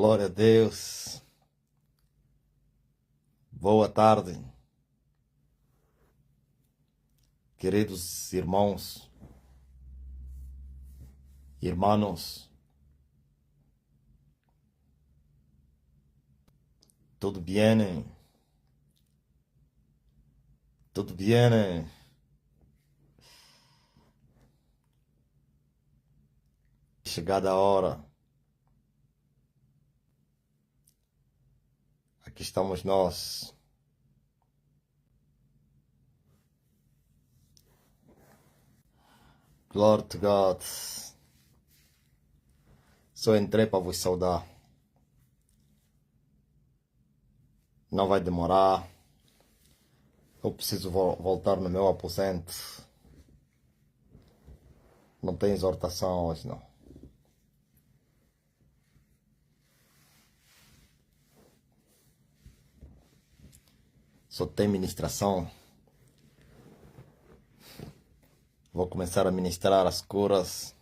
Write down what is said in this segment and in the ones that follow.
Glória a Deus. Boa tarde, queridos irmãos, irmãos. Tudo bem? Tudo bem? Chegada a hora. Aqui estamos nós. Glory to God. Só entrei para vos saudar. Não vai demorar. Eu preciso voltar no meu aposento. Não tem exortação hoje, não. Só tem ministração. Vou começar a ministrar as curas.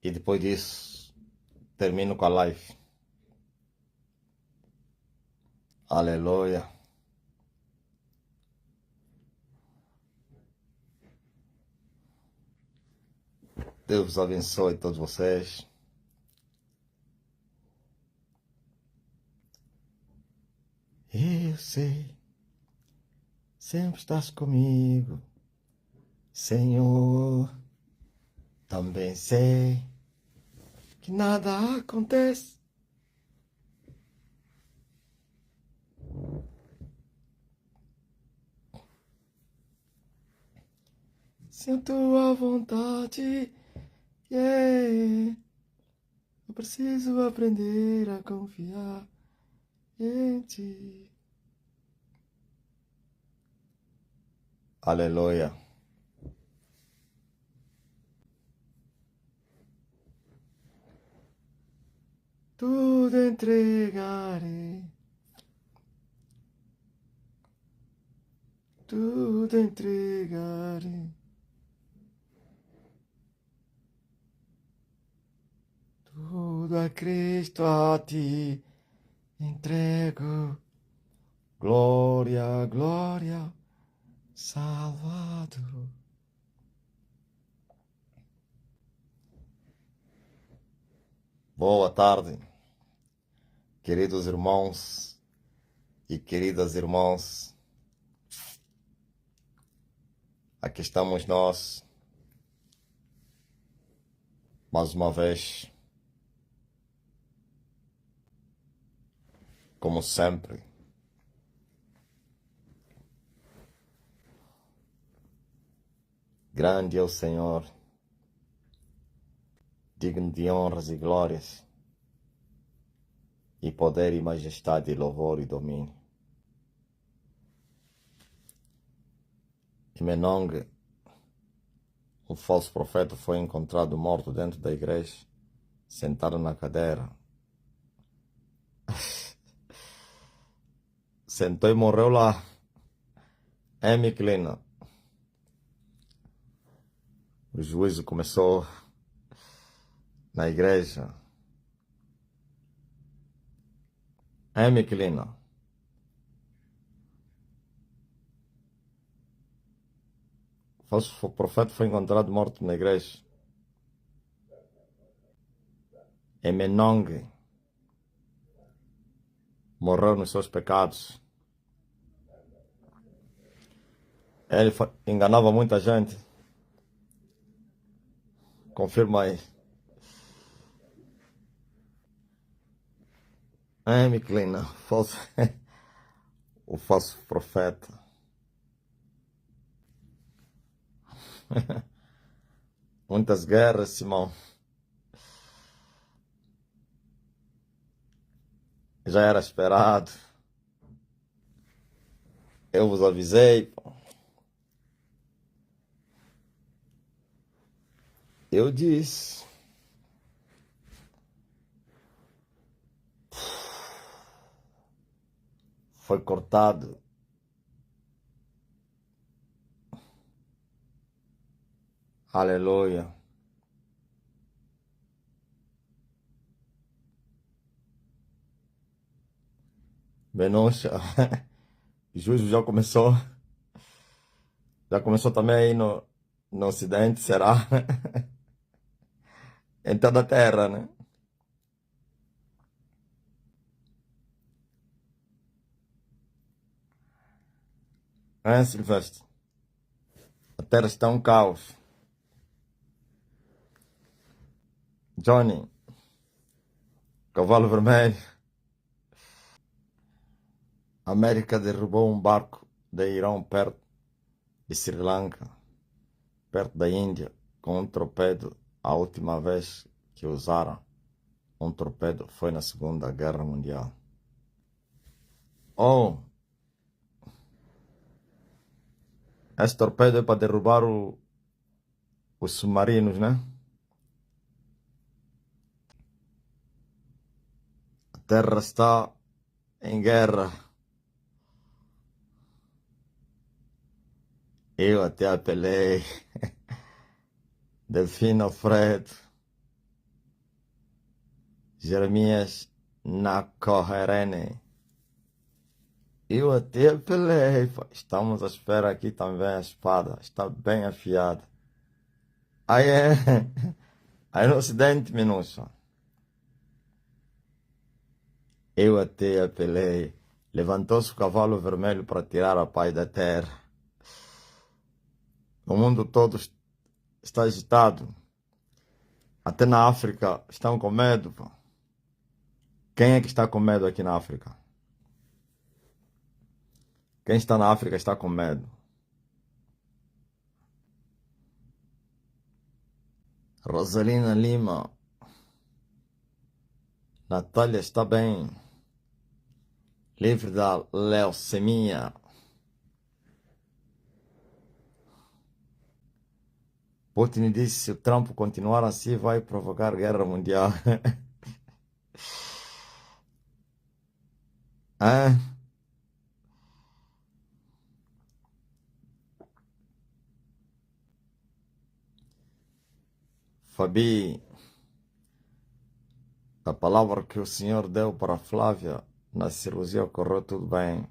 E depois disso, termino com a live. Aleluia. Deus abençoe todos vocês. Eu sei, sempre estás comigo, Senhor. Também sei que nada acontece sem a tua vontade. Yeah. Eu preciso aprender a confiar em ti. Aleluia. Tudo entregarei. Tudo entregarei. Tudo a Cristo a ti entrego. Glória, glória, Salvador. Boa tarde, queridos irmãos e queridas irmãs. Aqui estamos nós, mais uma vez, como sempre. Grande é o Senhor, digno de honras e glórias, e poder e majestade, e louvor e domínio. Em Menong, um falso profeta foi encontrado morto dentro da igreja, sentado na cadeira. Sentou e morreu lá. Miquelina. O juízo começou na igreja. Miquelina. O falso profeta foi encontrado morto na igreja. Em Menong. Morreu nos seus pecados. Ele enganava muita gente. Confirma aí. Miquelina. O falso profeta. Muitas guerras, Simão. Já era esperado. Eu vos avisei. Eu disse. Foi cortado. Aleluia. Menoncha. Juju já começou também aí no Ocidente, será? Em toda a Terra, né? É, Silvestre? A Terra está um caos. Johnny, cavalo vermelho. A América derrubou um barco de Irão perto de Sri Lanka, perto da Índia, com um torpedo. A última vez que usaram um torpedo foi na Segunda Guerra Mundial. Oh, esse torpedo é para derrubar os submarinos, né? A Terra está em guerra. Eu até apelei. Delfino Alfredo. Jeremias Nacorrene. Eu até apelei. Estamos à espera aqui também. A espada está bem afiada. Aí é. Aí no Ocidente, Minucha. Eu até apelei. Levantou-se o cavalo vermelho para tirar a paz da terra. O mundo todo está agitado. Até na África estão com medo. Pô. Quem é que está com medo aqui na África? Quem está na África está com medo. Rosalina Lima. Natália está bem. Livre da leucemia. Putin disse que se o Trump continuar assim vai provocar guerra mundial. Ah, Fabi, a palavra que o senhor deu para Flávia na cirurgia correu tudo bem.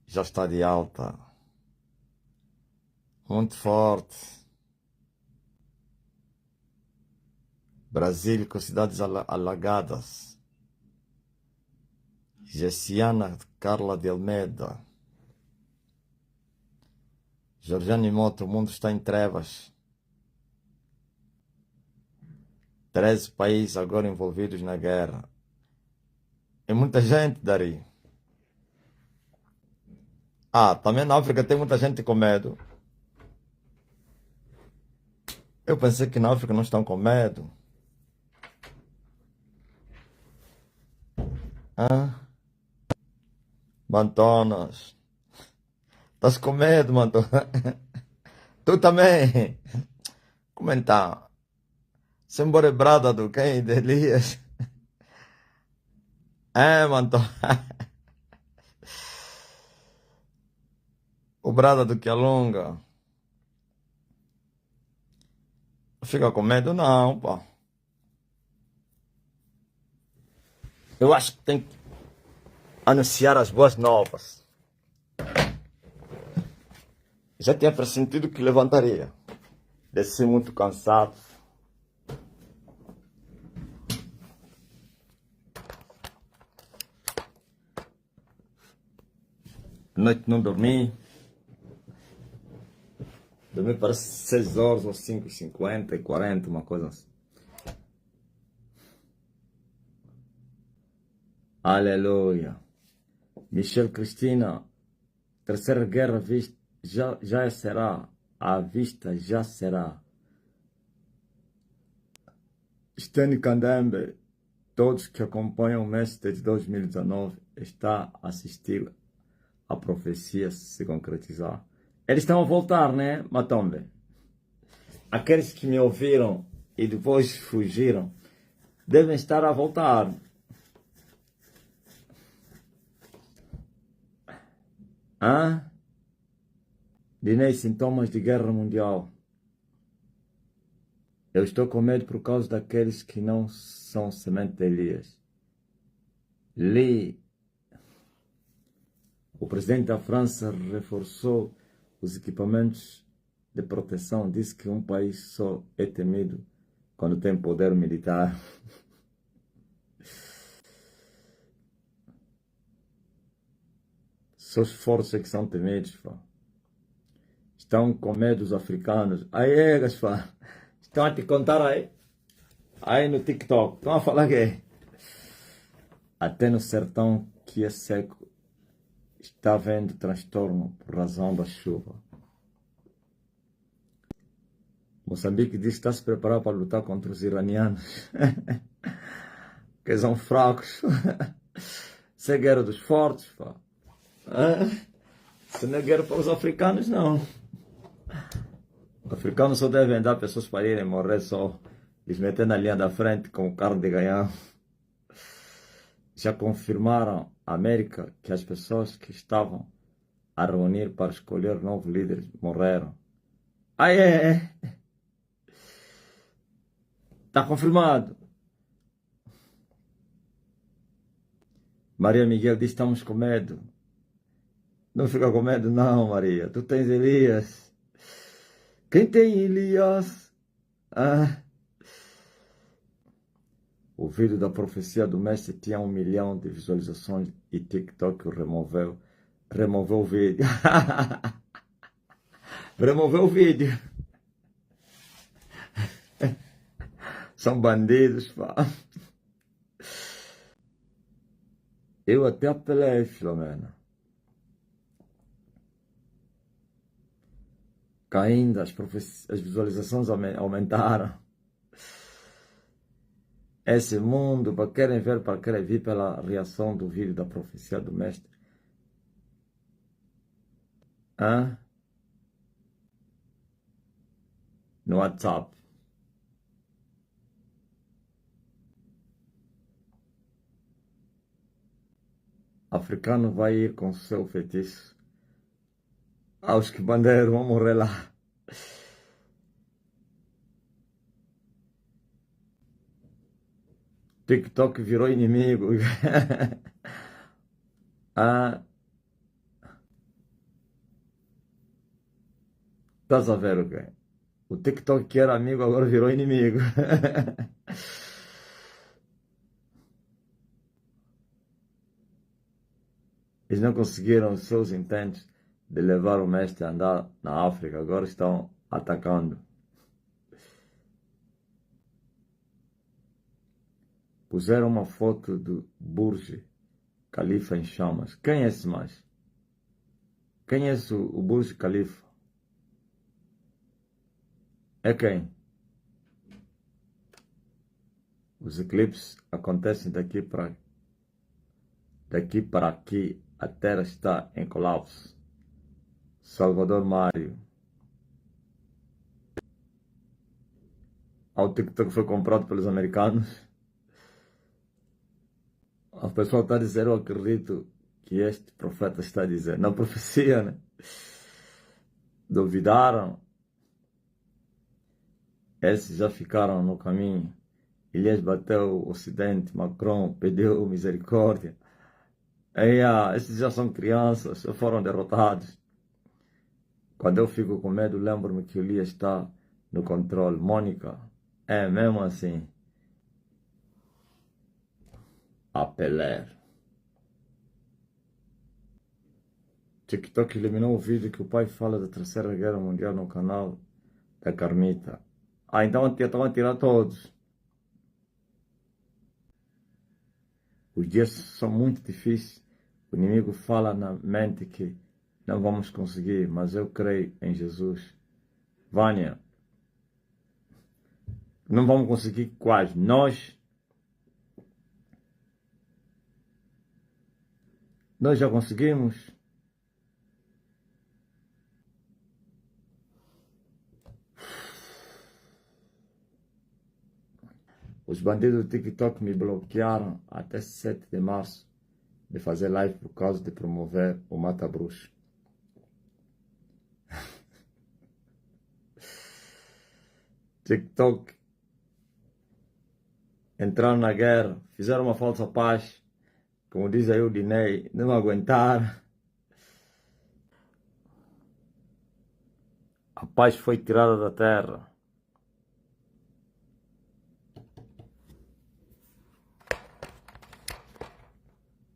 Já está de alta. Muito forte. Brasil com cidades alagadas. Gessiana Carla de Almeida. Georgiane Moto, o mundo está em trevas. 13 países agora envolvidos na guerra. É muita gente, Dari. Ah, também na África tem muita gente com medo. Eu pensei que na África não estão com medo. Ah, Mantonas. Estás com medo, Mantonas? Tu também. Como então? Sempre brada do quem? De Elias. É, Mantonas. O brada do que alonga. Fica com medo? Não, pá. Eu acho que tem que anunciar as boas novas. Já tinha pressentido que levantaria. Desci muito cansado. Noite não dormi. Dormi parece 6 horas ou 5h50 e 40, uma coisa assim. Aleluia. Michel Cristina, terceira guerra já será. À vista já será. Steny Kandembe, todos que acompanham o mês de 2019, está a assistir a profecia se concretizar. Eles estão a voltar, né, Matombe? Aqueles que me ouviram e depois fugiram, devem estar a voltar. Hã? Dinei sintomas de guerra mundial. Eu estou com medo por causa daqueles que não são semente de Elias. Li O presidente da França reforçou os equipamentos de proteção. Disse que um país só é temido quando tem poder militar. Só os fortes é que são temidos, pá. Estão com medo dos africanos. Aí, pá. Estão a te contar aí. Aí no TikTok. Estão a falar que até no sertão que é seco está havendo transtorno por razão da chuva. Moçambique diz que está se preparando para lutar contra os iranianos. Que são fracos. Isso é guerra dos fortes, pá. Isso não é guerra para os africanos, não. Os africanos só devem dar pessoas para irem morrer só. Eles meter na linha da frente com carne de ganhão. Já confirmaram a América que as pessoas que estavam a reunir para escolher novos líderes morreram. É. Está confirmado. Maria Miguel diz: estamos com medo. Não fica com medo, não, Maria. Tu tens Elias. Quem tem Elias? O vídeo da profecia do mestre tinha 1 milhão de visualizações e TikTok removeu o vídeo. Removeu o vídeo. São bandidos, pá. Eu até apelei, Filomena. Caindo, as visualizações aumentaram. Esse mundo, para querem ver, para querem vir pela reação do vídeo da profecia do mestre. No WhatsApp. Africano vai ir com seu feitiço. Aos que bandeiros vão morrer lá. TikTok virou inimigo. Estás a ver o quê? O TikTok que era amigo agora virou inimigo. Eles não conseguiram os seus intentos de levar o mestre a andar na África. Agora estão atacando. Puseram uma foto do Burj Khalifa em chamas. Quem é esse mais? Quem é esse, o Burj Khalifa? É quem? Os eclipses acontecem daqui para aqui. A Terra está em colapso. Salvador Mário. O TikTok foi comprado pelos americanos. A pessoa está a dizer: eu acredito que este profeta está a dizer. Na profecia, né? Duvidaram. Esses já ficaram no caminho. Elias bateu o ocidente. Macron pediu misericórdia. Esses já são crianças, já foram derrotados. Quando eu fico com medo, lembro-me que Elias está no controle. Mônica, é mesmo assim. Apelar. TikTok eliminou o vídeo que o pai fala da Terceira Guerra Mundial no canal da Carmita. Então estão a tirar todos. Os dias são muito difíceis. O inimigo fala na mente que não vamos conseguir, mas eu creio em Jesus. Vânia, não vamos conseguir quase. Nós já conseguimos. Os bandidos do TikTok me bloquearam até 7 de março de fazer live por causa de promover o Mata Bruxo. TikTok entraram na guerra, fizeram uma falsa paz, como diz aí o Dinei, não aguentaram. A paz foi tirada da terra.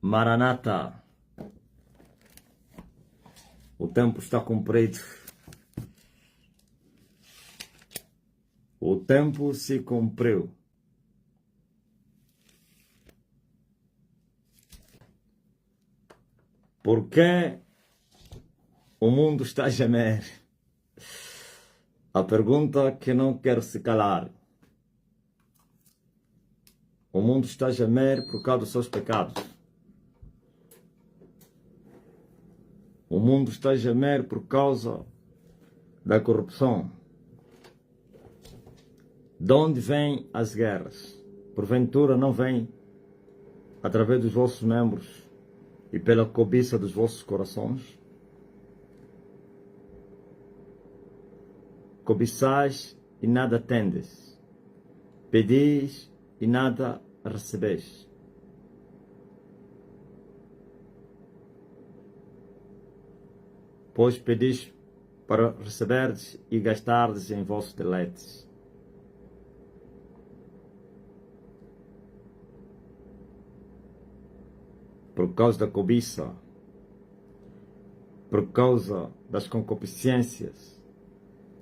Maranata. O tempo está cumprido. O tempo se cumpriu. Por que o mundo está a gemer? A pergunta que não quer se calar. O mundo está a gemer por causa dos seus pecados. O mundo está a gemer por causa da corrupção. De onde vêm as guerras? Porventura não vêm através dos vossos membros e pela cobiça dos vossos corações? Cobiçais e nada tendes, pedis e nada recebeis. Pois pedis para receberdes e gastardes em vossos deleites. Por causa da cobiça, por causa das concupiscências,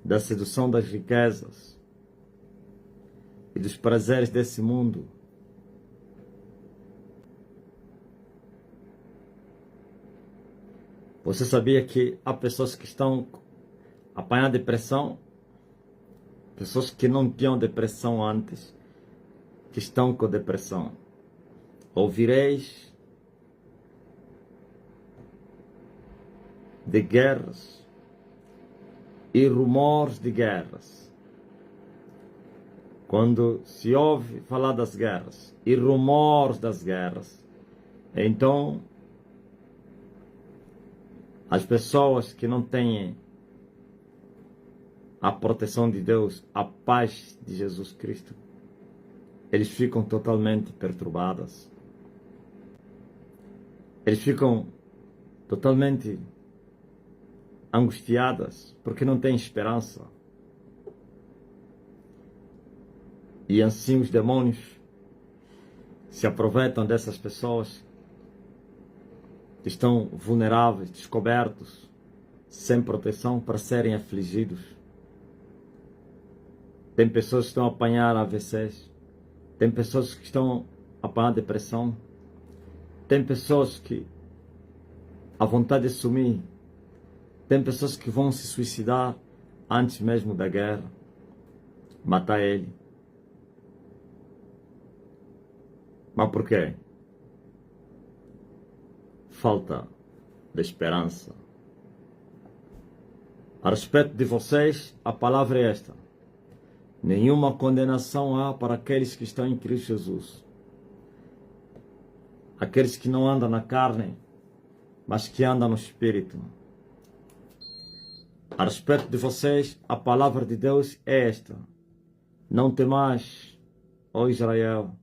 da sedução das riquezas e dos prazeres desse mundo, você sabia que há pessoas que estão apanhando depressão, pessoas que não tinham depressão antes, que estão com depressão? Ouvireis de guerras e rumores de guerras. Quando se ouve falar das guerras e rumores das guerras, então as pessoas que não têm a proteção de Deus, a paz de Jesus Cristo, eles ficam totalmente perturbadas. Eles ficam totalmente angustiadas, porque não têm esperança. E assim os demônios se aproveitam dessas pessoas que estão vulneráveis, descobertos, sem proteção, para serem afligidos. Tem pessoas que estão a apanhar AVCs, tem pessoas que estão a apanhar depressão, tem pessoas que a vontade de sumir, tem pessoas que vão se suicidar antes mesmo da guerra, matar ele. Mas por quê? Falta de esperança. A respeito de vocês, a palavra é esta: nenhuma condenação há para aqueles que estão em Cristo Jesus. Aqueles que não andam na carne, mas que andam no Espírito. A respeito de vocês, a palavra de Deus é esta: não temais, ó Israel,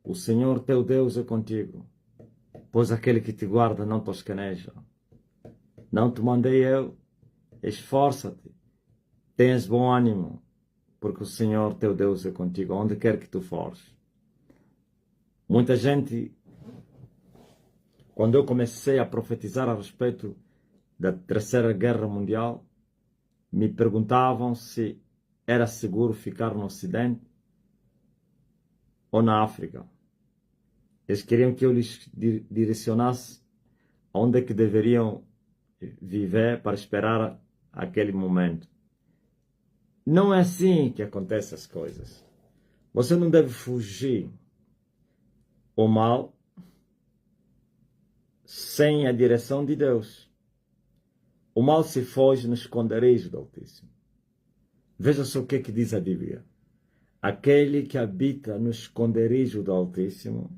o Senhor teu Deus é contigo, pois aquele que te guarda não toscaneja. Não te mandei eu? Esforça-te, tens bom ânimo, porque o Senhor teu Deus é contigo, onde quer que tu fores. Muita gente, quando eu comecei a profetizar a respeito da Terceira Guerra Mundial, me perguntavam se era seguro ficar no Ocidente ou na África. Eles queriam que eu lhes direcionasse onde é que deveriam viver para esperar aquele momento. Não é assim que acontecem as coisas. Você não deve fugir ao mal sem a direção de Deus. O mal se foge no esconderijo do Altíssimo. Veja só o que diz a Bíblia. Aquele que habita no esconderijo do Altíssimo,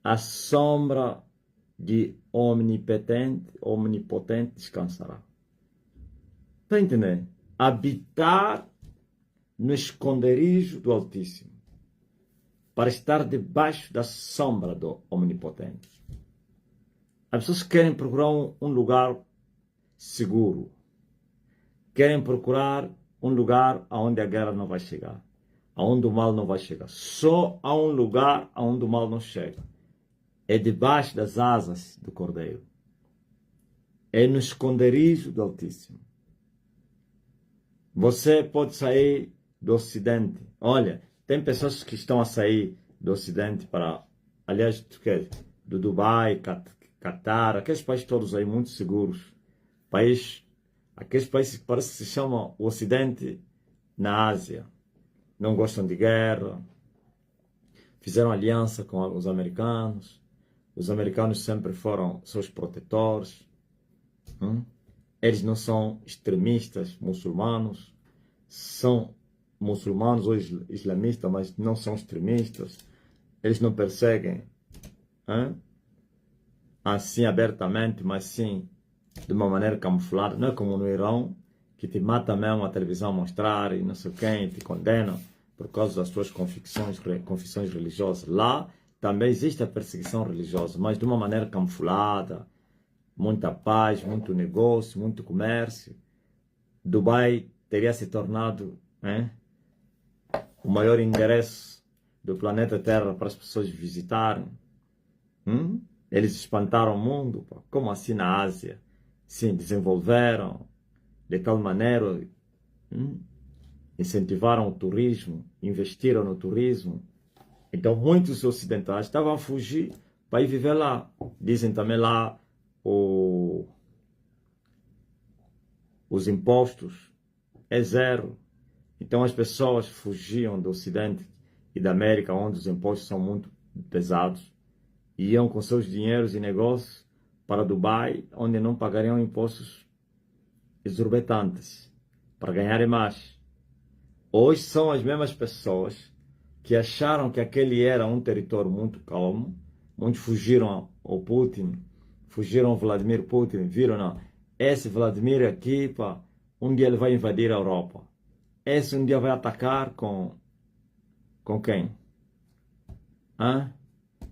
a sombra de omnipotente descansará. Está entendendo? Habitar no esconderijo do Altíssimo, para estar debaixo da sombra do Omnipotente. As pessoas querem procurar um lugar seguro. querem procurar um lugar onde a guerra não vai chegar, onde o mal não vai chegar. Só há um lugar onde o mal não chega. É debaixo das asas do Cordeiro. É no esconderijo do Altíssimo. Você pode sair do Ocidente. Olha, tem pessoas que estão a sair do Ocidente para, aliás, do Dubai, Catar, aqueles países todos aí muito seguros. Aqueles países que parece que se chamam o Ocidente na Ásia. Não gostam de guerra. Fizeram aliança com os americanos. Os americanos sempre foram seus protetores. Eles não são extremistas muçulmanos. São muçulmanos ou islamistas, mas não são extremistas. Eles não perseguem assim abertamente, mas sim de uma maneira camuflada. Não é como no Irão, que te mata mesmo a televisão mostrar e não sei quem, te condena por causa das suas confissões religiosas. Lá também existe a perseguição religiosa, mas de uma maneira camuflada, muita paz, muito negócio, muito comércio. Dubai teria se tornado o maior endereço do planeta Terra para as pessoas visitarem. Eles espantaram o mundo. Como assim na Ásia? Sim, desenvolveram de tal maneira, incentivaram o turismo, investiram no turismo. Então muitos ocidentais estavam a fugir para ir viver lá. Dizem também lá os impostos é zero. Então as pessoas fugiam do Ocidente e da América, onde os impostos são muito pesados, e iam com seus dinheiros e negócios para Dubai, onde não pagariam impostos exorbitantes, para ganharem mais. Hoje são as mesmas pessoas que acharam que aquele era um território muito calmo, onde fugiram ao Putin, fugiram ao Vladimir Putin, viram, não, esse Vladimir aqui, um dia ele vai invadir a Europa. Esse um dia vai atacar com quem?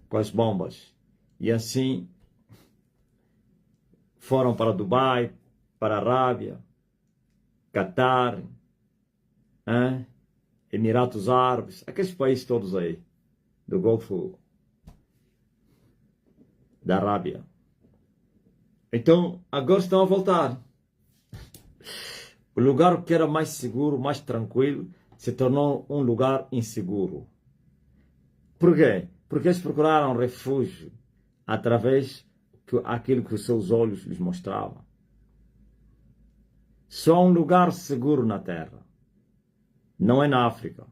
Com as bombas. E assim foram para Dubai, para a Arábia, Catar, Emirados Árabes, aqueles países todos aí, do Golfo da Arábia. Então, agora estão a voltar. O lugar que era mais seguro, mais tranquilo, se tornou um lugar inseguro. Por quê? Porque eles procuraram refúgio através daquilo que os seus olhos lhes mostravam. Só há um lugar seguro na Terra. Não é na África,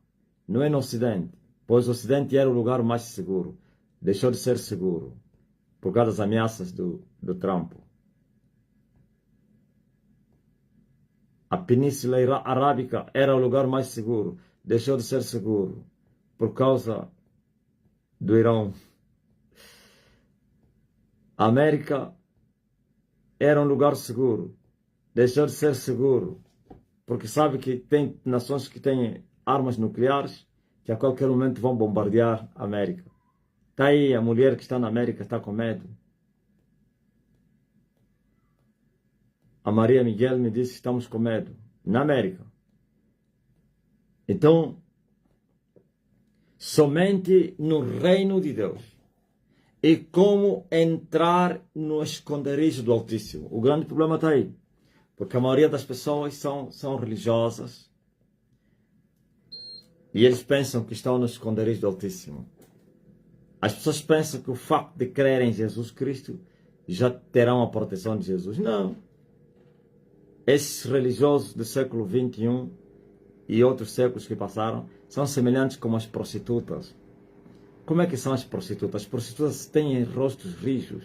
não é no Ocidente, pois o Ocidente era o lugar mais seguro. Deixou de ser seguro por causa das ameaças do Trump. A Península Arábica era o lugar mais seguro. Deixou de ser seguro por causa do Irão. A América era um lugar seguro. Deixou de ser seguro porque sabe que tem nações que têm armas nucleares que a qualquer momento vão bombardear a América. Está aí a mulher que está na América, está com medo. A Maria Miguel me disse que estamos com medo. Na América. Então, somente no reino de Deus. E como entrar no esconderijo do Altíssimo. O grande problema está aí. Porque a maioria das pessoas são religiosas. E eles pensam que estão no esconderijo do Altíssimo. As pessoas pensam que o facto de crerem em Jesus Cristo já terão a proteção de Jesus. Não. Esses religiosos do século XXI e outros séculos que passaram são semelhantes como as prostitutas. Como é que são as prostitutas? As prostitutas têm rostos rijos,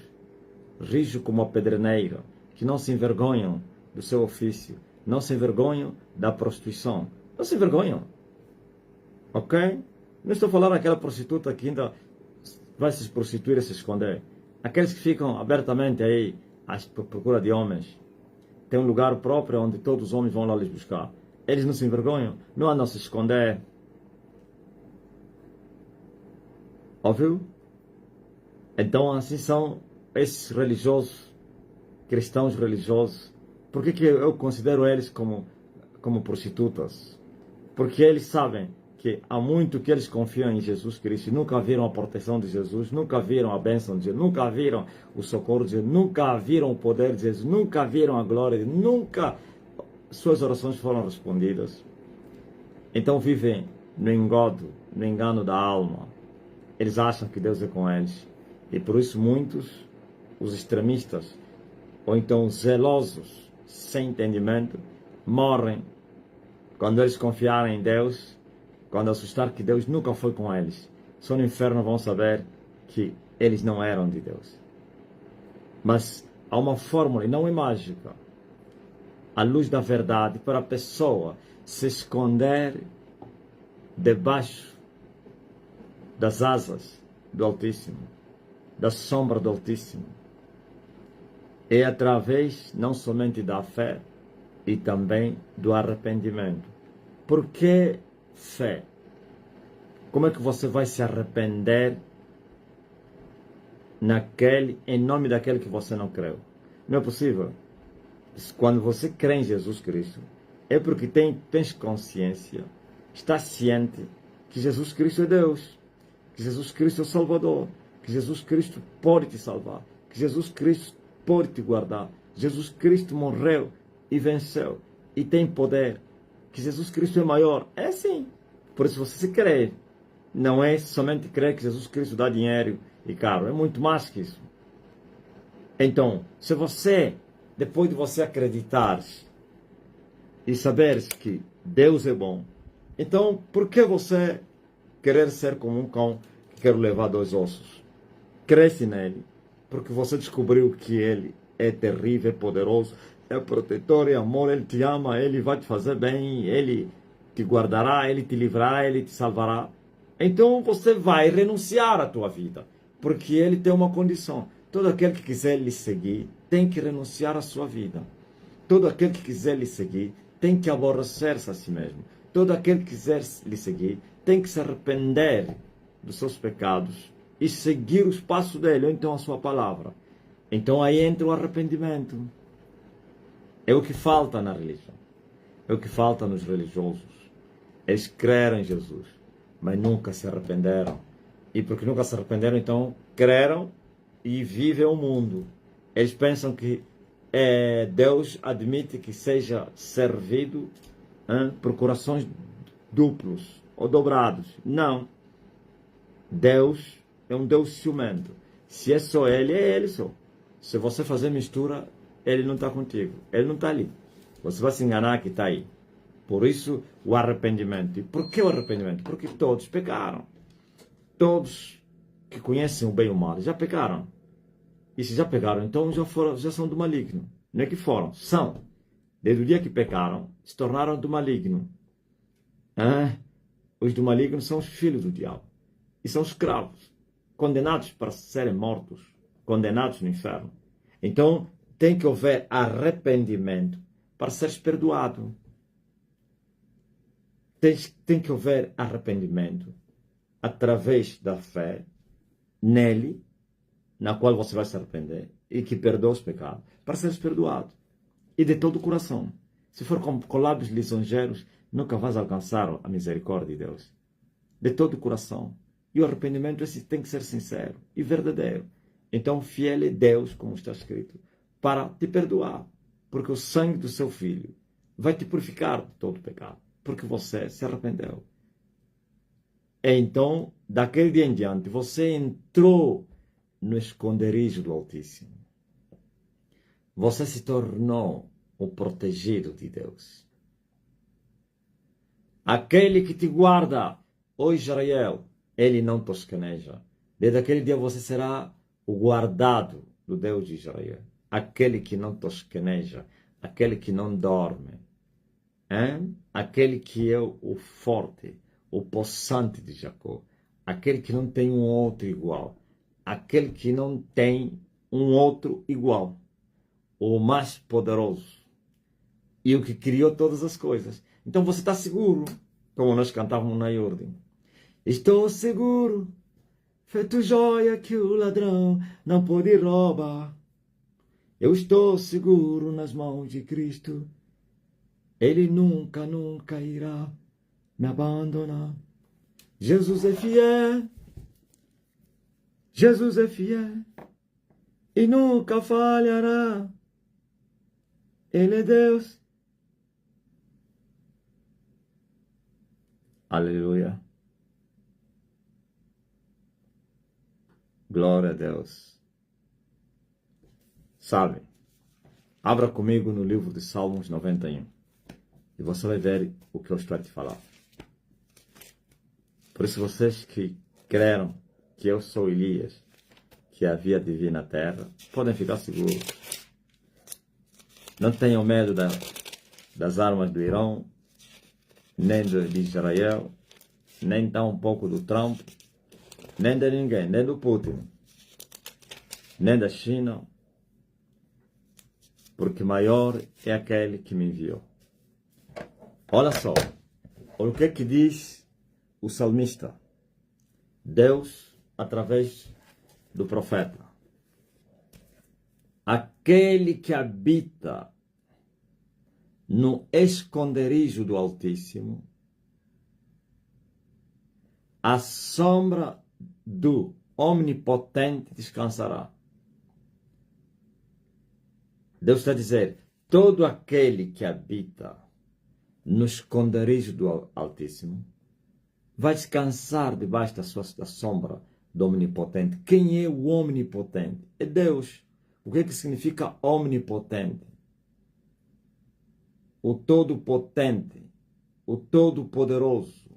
rijos como a pedreneira, que não se envergonham do seu ofício, não se envergonham da prostituição, não se envergonham, ok? Não estou falando daquela prostituta que ainda vai se prostituir e se esconder. Aqueles que ficam abertamente aí à procura de homens, tem um lugar próprio onde todos os homens vão lá lhes buscar. Eles não se envergonham, não andam a se esconder. Ouviu? Então assim são esses religiosos, cristãos religiosos, Por que eu considero eles como prostitutas? Porque eles sabem que há muito que eles confiam em Jesus Cristo, nunca viram a proteção de Jesus, nunca viram a bênção de Jesus, nunca viram o socorro de Jesus, nunca viram o poder de Jesus, nunca viram a glória de Jesus, nunca suas orações foram respondidas. Então vivem no engodo, no engano da alma. Eles acham que Deus é com eles. E por isso muitos, os extremistas, ou então zelosos, sem entendimento, morrem quando eles confiarem em Deus, quando assustar que Deus nunca foi com eles. Só no inferno vão saber que eles não eram de Deus. Mas há uma fórmula, e não é mágica, a luz da verdade para a pessoa se esconder debaixo das asas do Altíssimo, da sombra do Altíssimo. É através não somente da fé e também do arrependimento. Por que fé? Como é que você vai se arrepender em nome daquele que você não creu? Não é possível. Quando você crê em Jesus Cristo, é porque tens consciência, estás ciente que Jesus Cristo é Deus, que Jesus Cristo é o Salvador, que Jesus Cristo pode te salvar, que Jesus Cristo pode te guardar. Jesus Cristo morreu e venceu e tem poder, que Jesus Cristo é maior. É assim. Por isso você se crê. Não é somente crer que Jesus Cristo dá dinheiro e carro, é muito mais que isso. Então, se você, depois de você acreditar e saberes que Deus é bom, então por que você querer ser como um cão que quer levar 2 ossos? Cresce nele, porque você descobriu que ele é terrível, é poderoso, é protetor, é amor, ele te ama, ele vai te fazer bem, ele te guardará, ele te livrará, ele te salvará. Então você vai renunciar à tua vida, porque ele tem uma condição. Todo aquele que quiser lhe seguir tem que renunciar à sua vida. Todo aquele que quiser lhe seguir tem que aborrecer-se a si mesmo. Todo aquele que quiser lhe seguir tem que se arrepender dos seus pecados e seguir os passos dele, ou então a sua palavra. Então aí entra o arrependimento. É o que falta na religião. É o que falta nos religiosos. Eles creram em Jesus, mas nunca se arrependeram. E porque nunca se arrependeram, então creram e vivem o mundo. Eles pensam que Deus admite que seja servido por corações duplos ou dobrados. Não. Deus é um Deus ciumento. Se é só Ele, é Ele só. Se você fazer mistura, Ele não está contigo. Ele não está ali. Você vai se enganar que está aí. Por isso, o arrependimento. E por que o arrependimento? Porque todos pecaram. Todos que conhecem o bem e o mal já pecaram. E se já pecaram, então já são do maligno. Não é que foram, são. Desde o dia que pecaram, se tornaram do maligno. Os do maligno são os filhos do diabo. E são escravos, condenados para serem mortos, condenados no inferno. Então, tem que haver arrependimento para seres perdoado. Tem que haver arrependimento através da fé nele, na qual você vai se arrepender e que perdoa os pecados, para seres perdoado. E de todo o coração. Se for com lábios lisonjeiros, nunca vais alcançar a misericórdia de Deus. De todo o coração. E o arrependimento tem que ser sincero e verdadeiro. Então, fiel é Deus, como está escrito, para te perdoar. Porque o sangue do seu filho vai te purificar de todo o pecado. Porque você se arrependeu. Então, daquele dia em diante, você entrou no esconderijo do Altíssimo. Você se tornou o protegido de Deus. Aquele que te guarda, ó Israel, ele não tosqueneja. Desde aquele dia você será o guardado do Deus de Israel. Aquele que não tosqueneja, aquele que não dorme. Aquele que é o forte, o possante de Jacó. Aquele que não tem um outro igual. Aquele que não tem um outro igual. O mais poderoso. E o que criou todas as coisas. Então você está seguro, como nós cantávamos na Yurdin. Estou seguro, feito joia que o ladrão não pode roubar. Eu estou seguro nas mãos de Cristo. Ele nunca, nunca irá me abandonar. Jesus é fiel. Jesus é fiel. E nunca falhará. Ele é Deus. Aleluia. Glória a Deus. Sabe, abra comigo no livro de Salmos 91. E você vai ver o que eu estou a te falar. Por isso vocês que creram que eu sou Elias, que havia de vir na terra, podem ficar seguros. Não tenham medo das armas do Irão, nem de Israel, nem tão pouco do Trump, nem de ninguém, nem do Putin, nem da China, porque maior é aquele que me enviou. Olha só, olha o que é que diz o salmista. Deus, através do profeta. Aquele que habita no esconderijo do Altíssimo, à sombra do Omnipotente descansará. Deus está a dizer, todo aquele que habita no esconderijo do Altíssimo vai descansar debaixo da sombra do Omnipotente. Quem é o Omnipotente? É Deus. O que é que significa Omnipotente? O Todo-Potente, o Todo-Poderoso.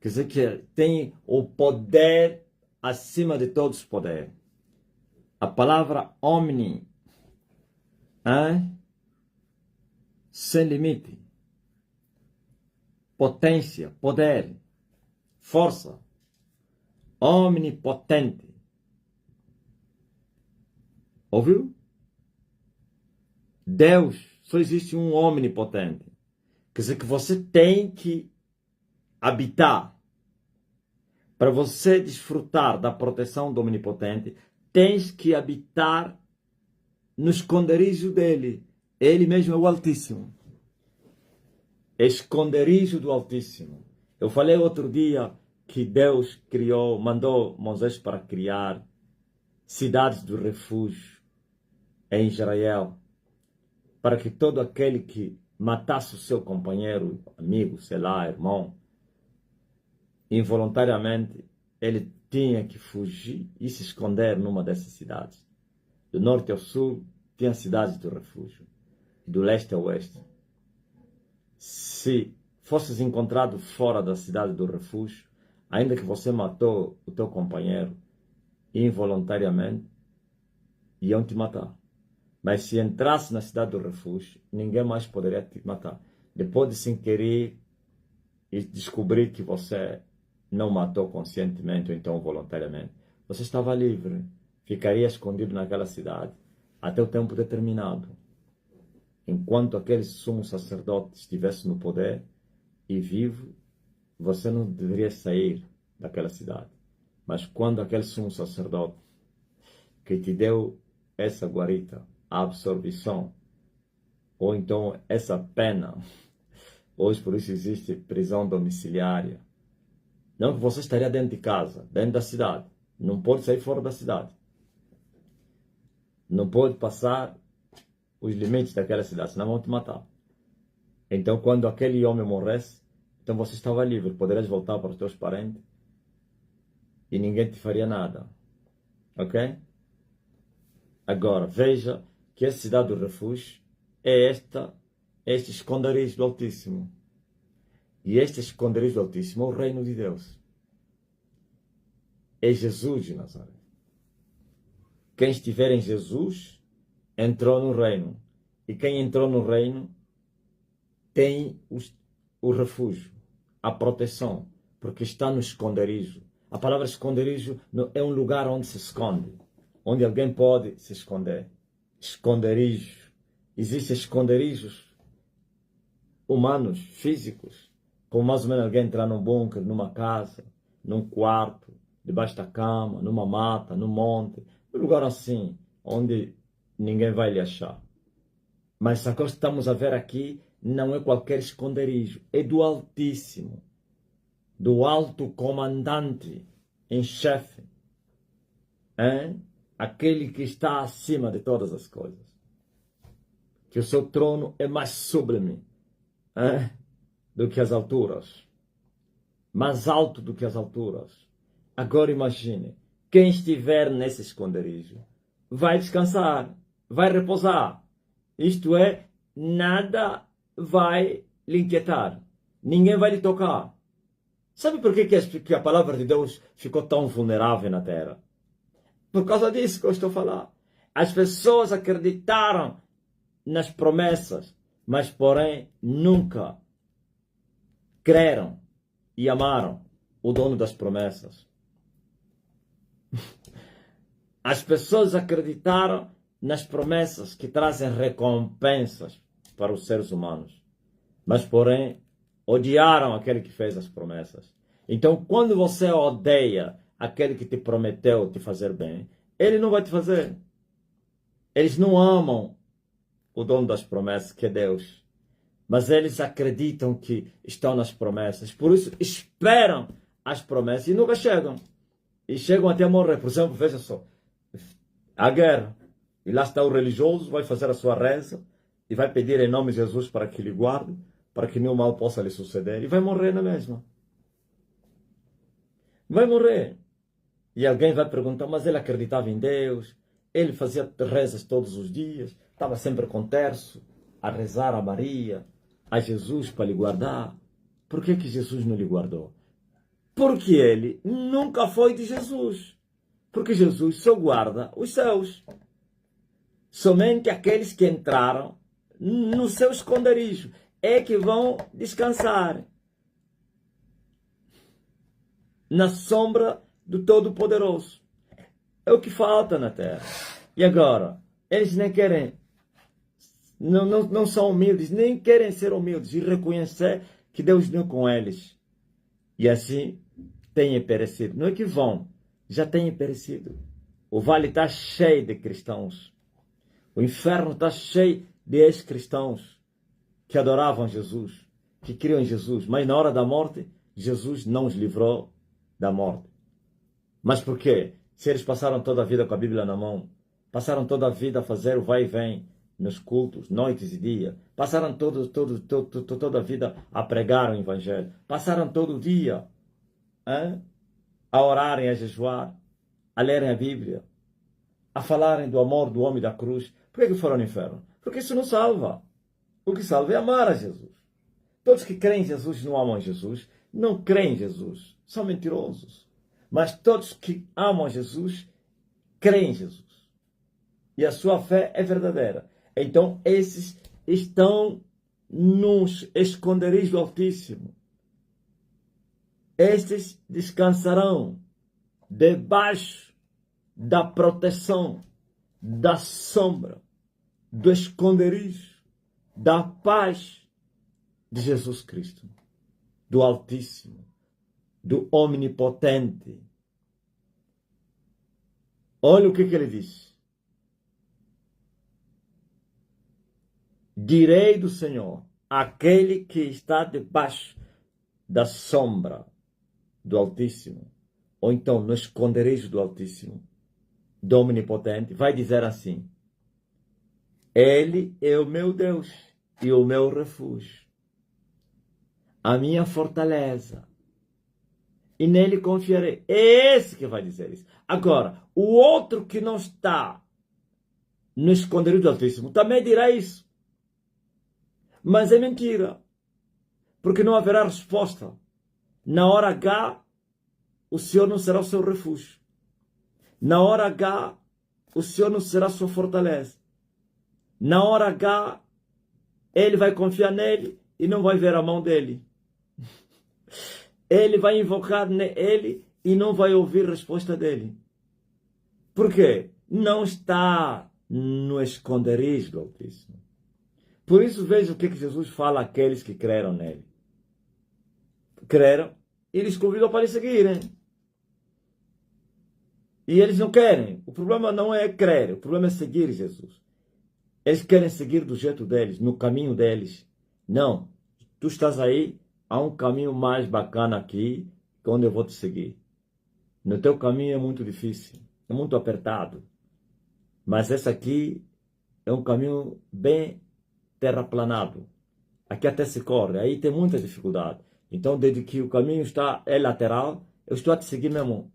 Quer dizer que tem o poder acima de todos os poderes. A palavra omni, sem limite, potência, poder, força, omnipotente. Ouviu? Deus, só existe um omnipotente. Quer dizer que você tem que habitar. Para você desfrutar da proteção do Omnipotente, tens que habitar no esconderijo dele. Ele mesmo é o Altíssimo. Esconderijo do Altíssimo. Eu falei outro dia que Deus mandou Moisés para criar cidades do refúgio em Israel, para que todo aquele que matasse o seu companheiro, amigo, sei lá, irmão, involuntariamente, ele tinha que fugir e se esconder numa dessas cidades. Do norte ao sul, tinha cidades do refúgio. Do leste ao oeste. Se fosses encontrado fora da cidade do refúgio, ainda que você matou o teu companheiro involuntariamente, iam te matar. Mas se entrasse na cidade do refúgio, ninguém mais poderia te matar. Depois de sem querer e descobrir que você não matou conscientemente ou então voluntariamente, você estava livre, ficaria escondido naquela cidade até o tempo determinado. Enquanto aquele sumo sacerdote estivesse no poder e vivo, você não deveria sair daquela cidade. Mas quando aquele sumo sacerdote que te deu essa guarita, a absorção, ou então essa pena, hoje por isso existe prisão domiciliária, não que você estaria dentro de casa, dentro da cidade. Não pode sair fora da cidade. Não pode passar os limites daquela cidade, senão vão te matar. Então, quando aquele homem morresse, então você estava livre. Poderias voltar para os teus parentes e ninguém te faria nada. Ok? Agora, veja que a cidade do refúgio é este esconderijo do Altíssimo. E este esconderijo do Altíssimo é o reino de Deus. É Jesus de Nazaré. Quem estiver em Jesus, entrou no reino. E quem entrou no reino, tem o refúgio, a proteção, porque está no esconderijo. A palavra esconderijo é um lugar onde se esconde, onde alguém pode se esconder. Esconderijo. Existem esconderijos humanos, físicos, como mais ou menos alguém entrar num bunker, numa casa, num quarto, debaixo da cama, numa mata, num monte, um lugar assim, onde ninguém vai lhe achar. Mas a coisa que estamos a ver aqui não é qualquer esconderijo, é do Altíssimo, do alto comandante em chefe, aquele que está acima de todas as coisas. Que o seu trono é mais sublime do que as alturas, mais alto do que as alturas. Agora imagine, quem estiver nesse esconderijo vai descansar, vai repousar. Isto é, nada vai lhe inquietar, ninguém vai lhe tocar. Sabe por que a palavra de Deus ficou tão vulnerável na terra? Por causa disso que eu estou a falar. As pessoas acreditaram nas promessas, mas porém nunca creram e amaram o dono das promessas. As pessoas acreditaram nas promessas que trazem recompensas para os seres humanos, mas porém odiaram aquele que fez as promessas. Então, quando você odeia aquele que te prometeu te fazer bem, ele não vai te fazer. Eles não amam o dono das promessas, que é Deus, mas eles acreditam que estão nas promessas, por isso esperam as promessas e nunca chegam. E chegam até a morrer. Por exemplo, veja só, a guerra, e lá está o religioso, vai fazer a sua reza e vai pedir em nome de Jesus para que lhe guarde, para que nenhum mal possa lhe suceder, e vai morrer na mesma. Vai morrer. E alguém vai perguntar, mas ele acreditava em Deus, ele fazia rezas todos os dias, estava sempre com terço, a rezar a Maria, a Jesus para lhe guardar. Por que Jesus não lhe guardou? Porque ele nunca foi de Jesus. Porque Jesus só guarda os seus. Somente aqueles que entraram no seu esconderijo é que vão descansar na sombra do Todo-Poderoso. É o que falta na terra. E agora, eles nem querem, não são humildes, nem querem ser humildes e reconhecer que Deus não é com eles. E assim têm perecido. Não é que vão, já têm perecido. O vale está cheio de cristãos. O inferno está cheio de ex-cristãos que adoravam Jesus, que criam em Jesus. Mas na hora da morte, Jesus não os livrou da morte. Mas por quê? Se eles passaram toda a vida com a Bíblia na mão, passaram toda a vida a fazer o vai e vem nos cultos, noites e dias, passaram toda a vida a pregar o Evangelho, passaram todo o dia a orarem, a jejuar, a lerem a Bíblia, a falarem do amor do homem da cruz. Por que foram no inferno? Porque isso não salva. O que salva é amar a Jesus. Todos que creem em Jesus não amam Jesus, não creem em Jesus, são mentirosos. Mas todos que amam Jesus, creem em Jesus. E a sua fé é verdadeira. Então, esses estão nos esconderijos do Altíssimo. Estes descansarão debaixo da proteção, da sombra, do esconderijo, da paz de Jesus Cristo, do Altíssimo, do Omnipotente. Olha o que ele diz. Direi do Senhor, aquele que está debaixo da sombra do Altíssimo, ou então no esconderijo do Altíssimo, do Omnipotente, vai dizer assim: Ele é o meu Deus e o meu refúgio, a minha fortaleza, e nele confiarei. É esse que vai dizer isso. Agora, o outro que não está no esconderijo do Altíssimo também dirá isso. Mas é mentira, porque não haverá resposta. Na hora H, o Senhor não será o seu refúgio. Na hora H, o Senhor não será a sua fortaleza. Na hora H, ele vai confiar nele e não vai ver a mão dele. Ele vai invocar ele e não vai ouvir a resposta dele. Por quê? Não está no esconderijo do Altíssimo. Por isso, veja o que Jesus fala àqueles que creram nele. Creram e eles convidam para lhe seguirem. E eles não querem. O problema não é crer, o problema é seguir Jesus. Eles querem seguir do jeito deles, no caminho deles. Não, tu estás aí, há um caminho mais bacana aqui, onde eu vou te seguir. No teu caminho é muito difícil, é muito apertado. Mas esse aqui é um caminho bem terraplanado. Aqui até se corre, aí tem muita dificuldade. Então, desde que o caminho é lateral, eu estou a te seguir mesmo.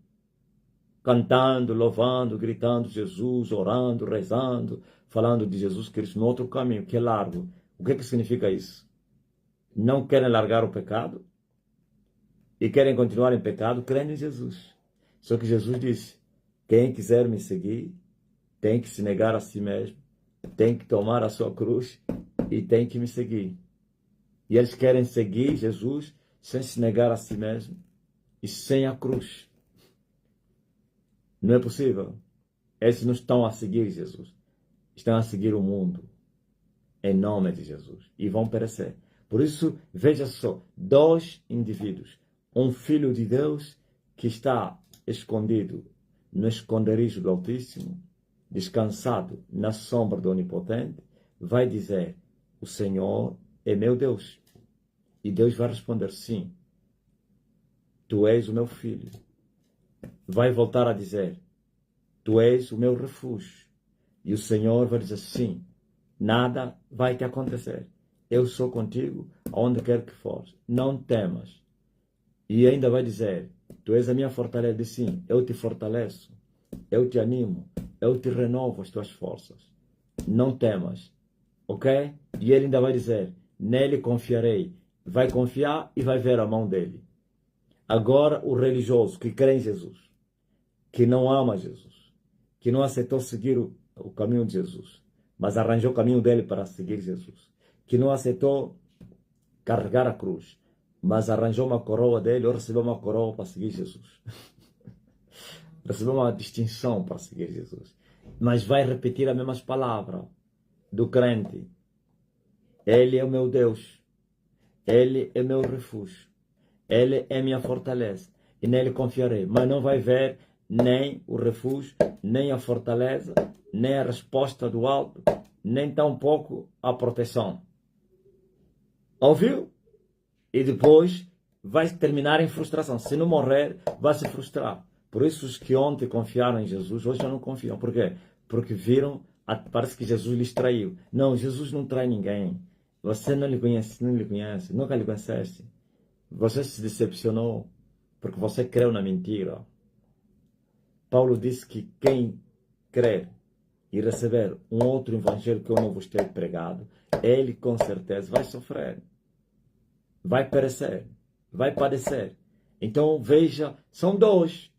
Cantando, louvando, gritando Jesus, orando, rezando, falando de Jesus Cristo no outro caminho, que é largo. O que significa isso? Não querem largar o pecado e querem continuar em pecado, crendo em Jesus. Só que Jesus disse, quem quiser me seguir, tem que se negar a si mesmo, tem que tomar a sua cruz e tem que me seguir. E eles querem seguir Jesus sem se negar a si mesmo e sem a cruz. Não é possível. Eles não estão a seguir Jesus. Estão a seguir o mundo. Em nome de Jesus. E vão perecer. Por isso, veja só. 2 indivíduos. Um filho de Deus que está escondido no esconderijo do Altíssimo, descansado na sombra do Onipotente, vai dizer, o Senhor é meu Deus. E Deus vai responder, sim, tu és o meu filho. Vai voltar a dizer, tu és o meu refúgio. E o Senhor vai dizer, sim, nada vai te acontecer. Eu sou contigo, aonde quer que fores. Não temas. E ainda vai dizer, tu és a minha fortaleza. Sim, eu te fortaleço. Eu te animo. Eu te renovo as tuas forças. Não temas. Ok? E ele ainda vai dizer, nele confiarei. Vai confiar e vai ver a mão dele. Agora, o religioso que crê em Jesus, que não ama Jesus, que não aceitou seguir o caminho de Jesus, mas arranjou o caminho dele para seguir Jesus, que não aceitou carregar a cruz, mas arranjou uma coroa dele ou recebeu uma coroa para seguir Jesus. Recebeu uma distinção para seguir Jesus. Mas vai repetir as mesmas palavras do crente. Ele é o meu Deus. Ele é meu refúgio. Ele é minha fortaleza. E nele confiarei. Mas não vai ver nem o refúgio, nem a fortaleza, nem a resposta do alto, nem tampouco a proteção. Ouviu? E depois vai terminar em frustração. Se não morrer, vai se frustrar. Por isso os que ontem confiaram em Jesus, hoje já não confiam. Por quê? Porque viram, parece que Jesus lhes traiu. Não, Jesus não trai ninguém. Você não lhe conhece, nunca lhe conheceste. Você se decepcionou porque você creu na mentira. Paulo disse que quem crer e receber um outro evangelho que eu não vos tenho pregado, ele com certeza vai sofrer, vai perecer, vai padecer. Então veja, são 2.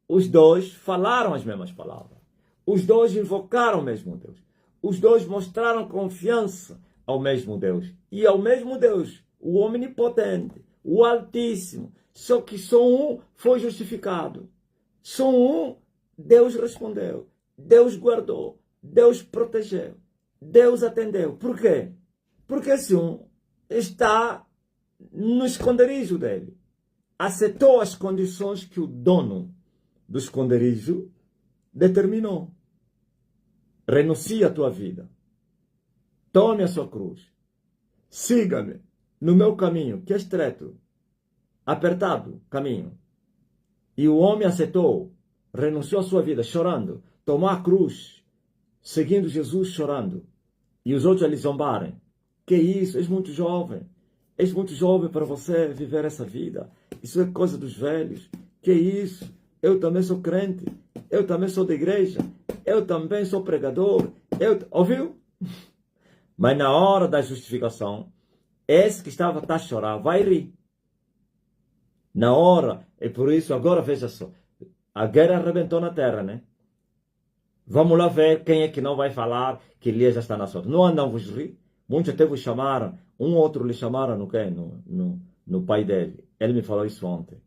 Os 2 falaram as mesmas palavras. Os 2 invocaram o mesmo Deus. Os 2 mostraram confiança ao mesmo Deus. E ao mesmo Deus, o Omnipotente, o Altíssimo. Só que só um foi justificado. Só um, Deus respondeu. Deus guardou. Deus protegeu. Deus atendeu. Por quê? Porque esse um está no esconderijo dele. Aceitou as condições que o dono do esconderijo determinou. Renuncia a tua vida. Tome a sua cruz. Siga-me no meu caminho, que é estreito, apertado caminho. E o homem aceitou, renunciou à sua vida, chorando, tomou a cruz, seguindo Jesus chorando. E os outros a lhe zombarem. Que isso? És muito jovem. És muito jovem para você viver essa vida. Isso é coisa dos velhos. Que isso? Eu também sou crente. Eu também sou da igreja. Eu também sou pregador. Ouviu? Mas na hora da justificação, esse que estava a chorar vai rir. Na hora. E por isso, agora veja só. A guerra arrebentou na terra, né? Vamos lá ver quem é que não vai falar que Elias já está na sorte. Não andam vos rir? Muitos até vos chamaram. Um outro lhe chamaram no quê? No pai dele. Ele me falou isso ontem.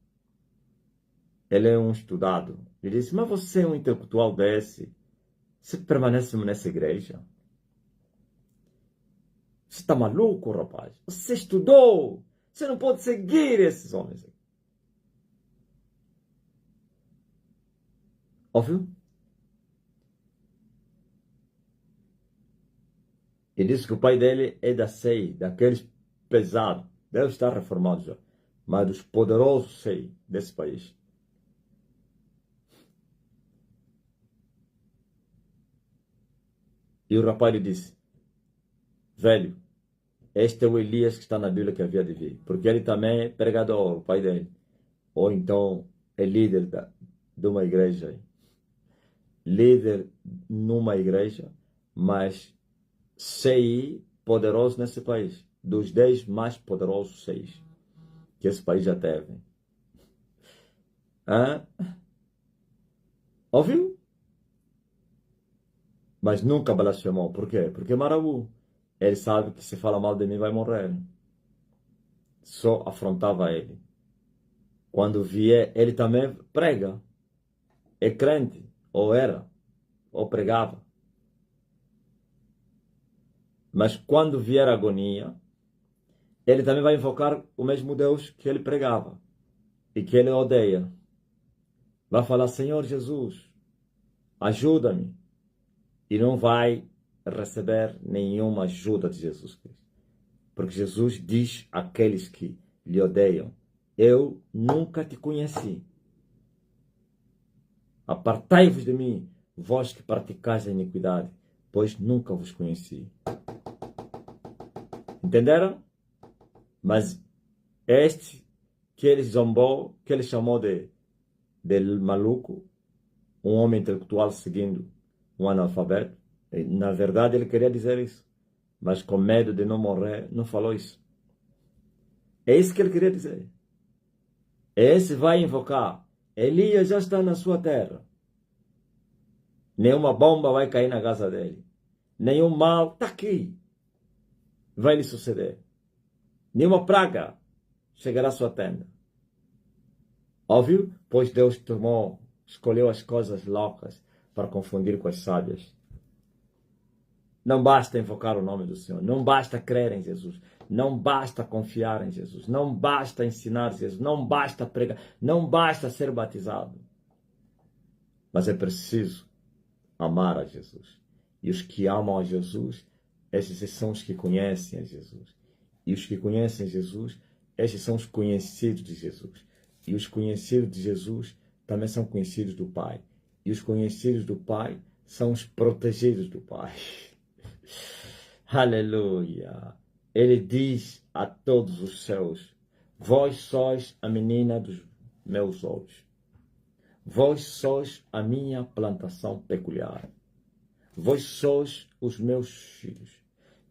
Ele é um estudado. Ele disse, mas você é um intelectual desse. Você permanece nessa igreja? Você está maluco, rapaz? Você estudou. Você não pode seguir esses homens. Ouviu? E disse que o pai dele é da SEI, daqueles pesados. Deve estar reformado já. Mas dos poderosos SEI desse país. E o rapaz lhe disse: velho, este é o Elias que está na Bíblia que havia de vir. Porque ele também é pregador, o pai dele. Ou então é líder de uma igreja aí. Líder numa igreja, mas CI poderoso nesse país. Dos 10 mais poderosos 6 que esse país já teve. Hã? Ouviu? Mas nunca blasfemou. Por quê? Porque é Marabu. Ele sabe que se fala mal de mim vai morrer. Só afrontava ele. Quando vier, ele também prega. É crente. Ou era. Ou pregava. Mas quando vier a agonia, ele também vai invocar o mesmo Deus que ele pregava. E que ele odeia. Vai falar: Senhor Jesus, ajuda-me. E não vai receber nenhuma ajuda de Jesus Cristo. Porque Jesus diz àqueles que lhe odeiam: eu nunca te conheci. Apartai-vos de mim, vós que praticais a iniquidade, pois nunca vos conheci. Entenderam? Mas este que ele zombou, que ele chamou de maluco, um homem intelectual seguindo um analfabeto, na verdade ele queria dizer isso, mas com medo de não morrer, não falou isso. É isso que ele queria dizer. Esse vai invocar: Elias já está na sua terra. Nenhuma bomba vai cair na casa dele. Nenhum mal está aqui. Vai lhe suceder. Nenhuma praga chegará à sua tenda. Óbvio? Pois Deus escolheu as coisas loucas para confundir com as sábias. Não basta invocar o nome do Senhor. Não basta crer em Jesus. Não basta confiar em Jesus. Não basta ensinar Jesus. Não basta pregar. Não basta ser batizado. Mas é preciso amar a Jesus. E os que amam a Jesus, esses são os que conhecem a Jesus. E os que conhecem Jesus, esses são os conhecidos de Jesus. E os conhecidos de Jesus também são conhecidos do Pai. E os conhecidos do Pai são os protegidos do Pai. Aleluia! Ele diz a todos os céus: vós sois a menina dos meus olhos. Vós sois a minha plantação peculiar. Vós sois os meus filhos.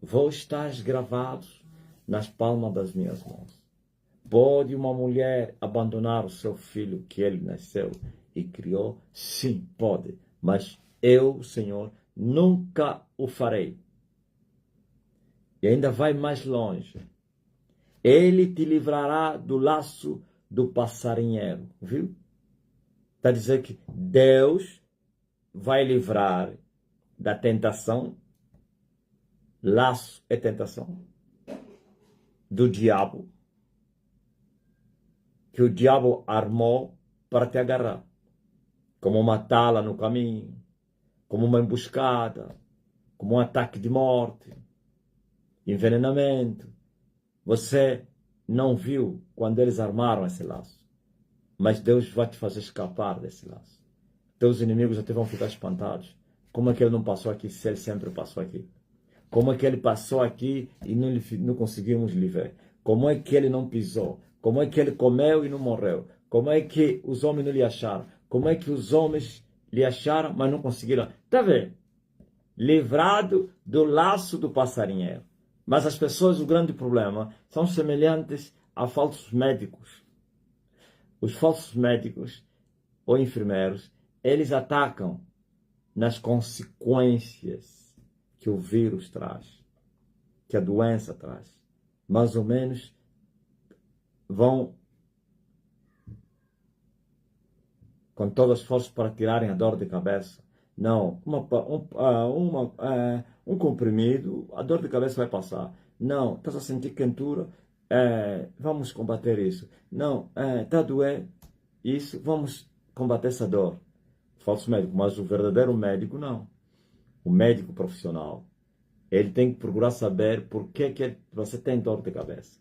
Vós estáis gravados nas palmas das minhas mãos. Pode uma mulher abandonar o seu filho que ele nasceu e criou? Sim, pode. Mas eu, Senhor, nunca o farei. E ainda vai mais longe. Ele te livrará do laço do passarinheiro. Viu? Está dizendo que Deus vai livrar da tentação. Laço é tentação. Do diabo. Que o diabo armou para te agarrar. Como uma tala no caminho. Como uma emboscada. Como um ataque de morte. Envenenamento. Você não viu quando eles armaram esse laço. Mas Deus vai te fazer escapar desse laço. Teus inimigos até vão ficar espantados. Como é que ele não passou aqui se ele sempre passou aqui? Como é que ele passou aqui e não conseguimos lhe ver? Como é que ele não pisou? Como é que ele comeu e não morreu? Como é que os homens não lhe acharam? Como é que os homens lhe acharam, mas não conseguiram? Está vendo? Livrado do laço do passarinheiro. Mas as pessoas, o grande problema, são semelhantes a falsos médicos. Os falsos médicos ou enfermeiros, eles atacam nas consequências que o vírus traz, que a doença traz. Mais ou menos vão com todas as forças para tirarem a dor de cabeça. Não, um comprimido, a dor de cabeça vai passar. Não, estás a sentir quentura, vamos combater isso. Não, está a doer, isso, vamos combater essa dor. Falso médico, mas o verdadeiro médico não. O médico profissional, ele tem que procurar saber por que você tem dor de cabeça.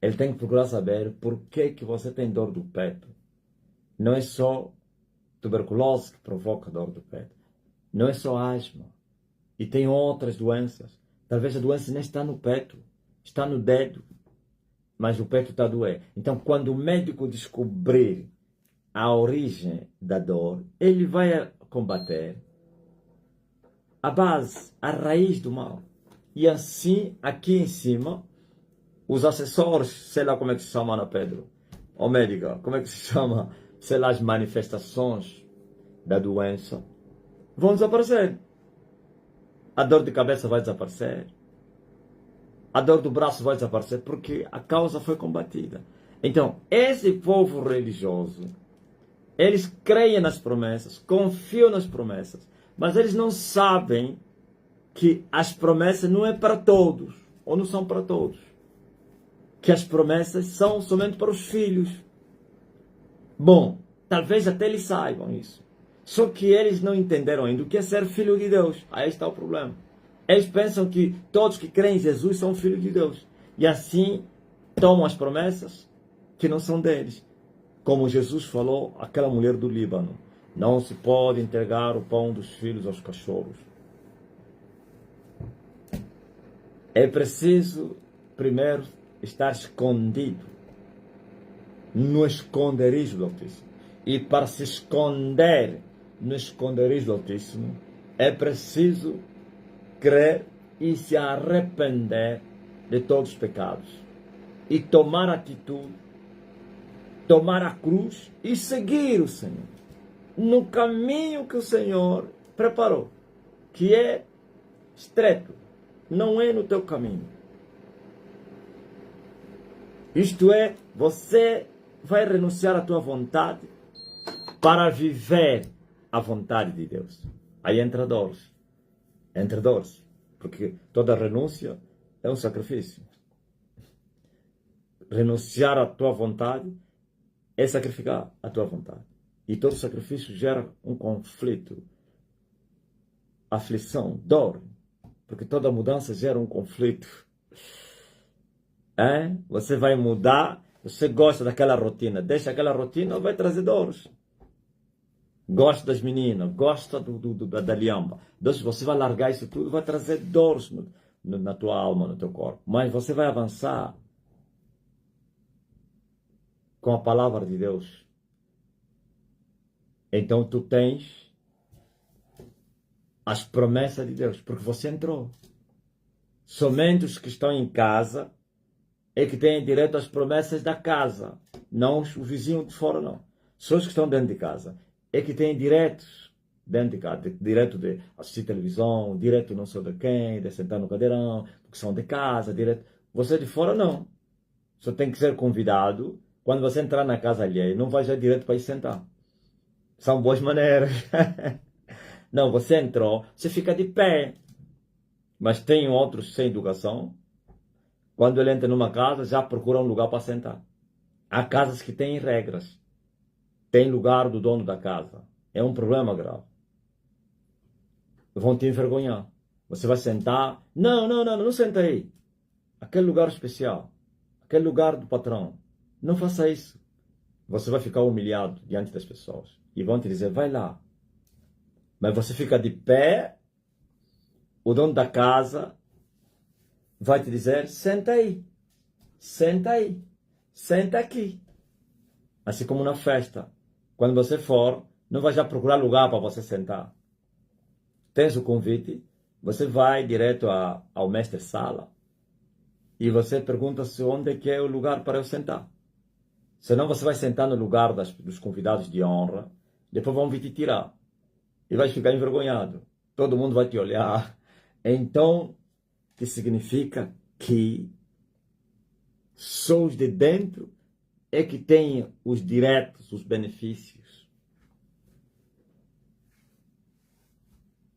Ele tem que procurar saber por que você tem dor do peito. Não é só tuberculose que provoca dor do peito. Não é só asma. E tem outras doenças. Talvez a doença nem está no peito, está no dedo, mas o peito está a doer. Então, quando o médico descobrir a origem da dor, ele vai combater a base, a raiz do mal. E assim, aqui em cima, os assessores, sei lá como é que se chama, Ana Pedro, ou médica, como é que se chama, sei lá, as manifestações da doença, vão desaparecer. A dor de cabeça vai desaparecer. A dor do braço vai desaparecer porque a causa foi combatida. Então, esse povo religioso, eles creem nas promessas, confiam nas promessas, mas eles não sabem que as promessas não é para todos, ou não são para todos. Que as promessas são somente para os filhos. Bom, talvez até eles saibam isso. Só que eles não entenderam ainda o que é ser filho de Deus. Aí está o problema. Eles pensam que todos que creem em Jesus são filhos de Deus. E assim tomam as promessas que não são deles. Como Jesus falou àquela mulher do Líbano. Não se pode entregar o pão dos filhos aos cachorros. É preciso, primeiro, estar escondido no esconderijo do Altíssimo. E para se esconder no esconderijo do Altíssimo, é preciso crer e se arrepender de todos os pecados. E tomar atitude, tomar a cruz e seguir o Senhor. No caminho que o Senhor preparou, que é estreito, não é no teu caminho. Isto é, você vai renunciar à tua vontade para viver a vontade de Deus. Aí entra dores. Entra dores. Porque toda renúncia é um sacrifício. Renunciar à tua vontade é sacrificar a tua vontade. E todo sacrifício gera um conflito, aflição, dor. Porque toda mudança gera um conflito. Você vai mudar, você gosta daquela rotina, deixa aquela rotina, vai trazer dores. Gosta das meninas, gosta da liamba. Então, se você vai largar isso tudo, vai trazer dores na tua alma, no teu corpo. Mas você vai avançar com a palavra de Deus. Então tu tens as promessas de Deus, porque você entrou. Somente os que estão em casa é que têm direito às promessas da casa, não o vizinho de fora, não. Só os que estão dentro de casa é que têm direitos dentro de casa, direito de assistir televisão, direito não sei de quem, de sentar no cadeirão, porque são de casa, direito. Você de fora não. Só tem que ser convidado. Quando você entrar na casa alheia, não vai ter direito para ir sentar. São boas maneiras. Não, você entrou, você fica de pé. Mas tem outros sem educação. Quando ele entra numa casa, já procura um lugar para sentar. Há casas que têm regras. Tem lugar do dono da casa. É um problema grave. Vão te envergonhar. Você vai sentar. Não senta aí. Aquele lugar especial. Aquele lugar do patrão. Não faça isso. Você vai ficar humilhado diante das pessoas. E vão te dizer, vai lá. Mas você fica de pé. O dono da casa vai te dizer, senta aí. Senta aí. Senta aqui. Assim como na festa. Quando você for, não vai já procurar lugar para você sentar. Tens o convite, você vai direto ao mestre-sala e você pergunta-se onde é que é o lugar para eu sentar. Senão você vai sentar no lugar dos convidados de honra, depois vão vir te tirar. E vai ficar envergonhado. Todo mundo vai te olhar. Então, que significa que só os de dentro é que têm os direitos, os benefícios.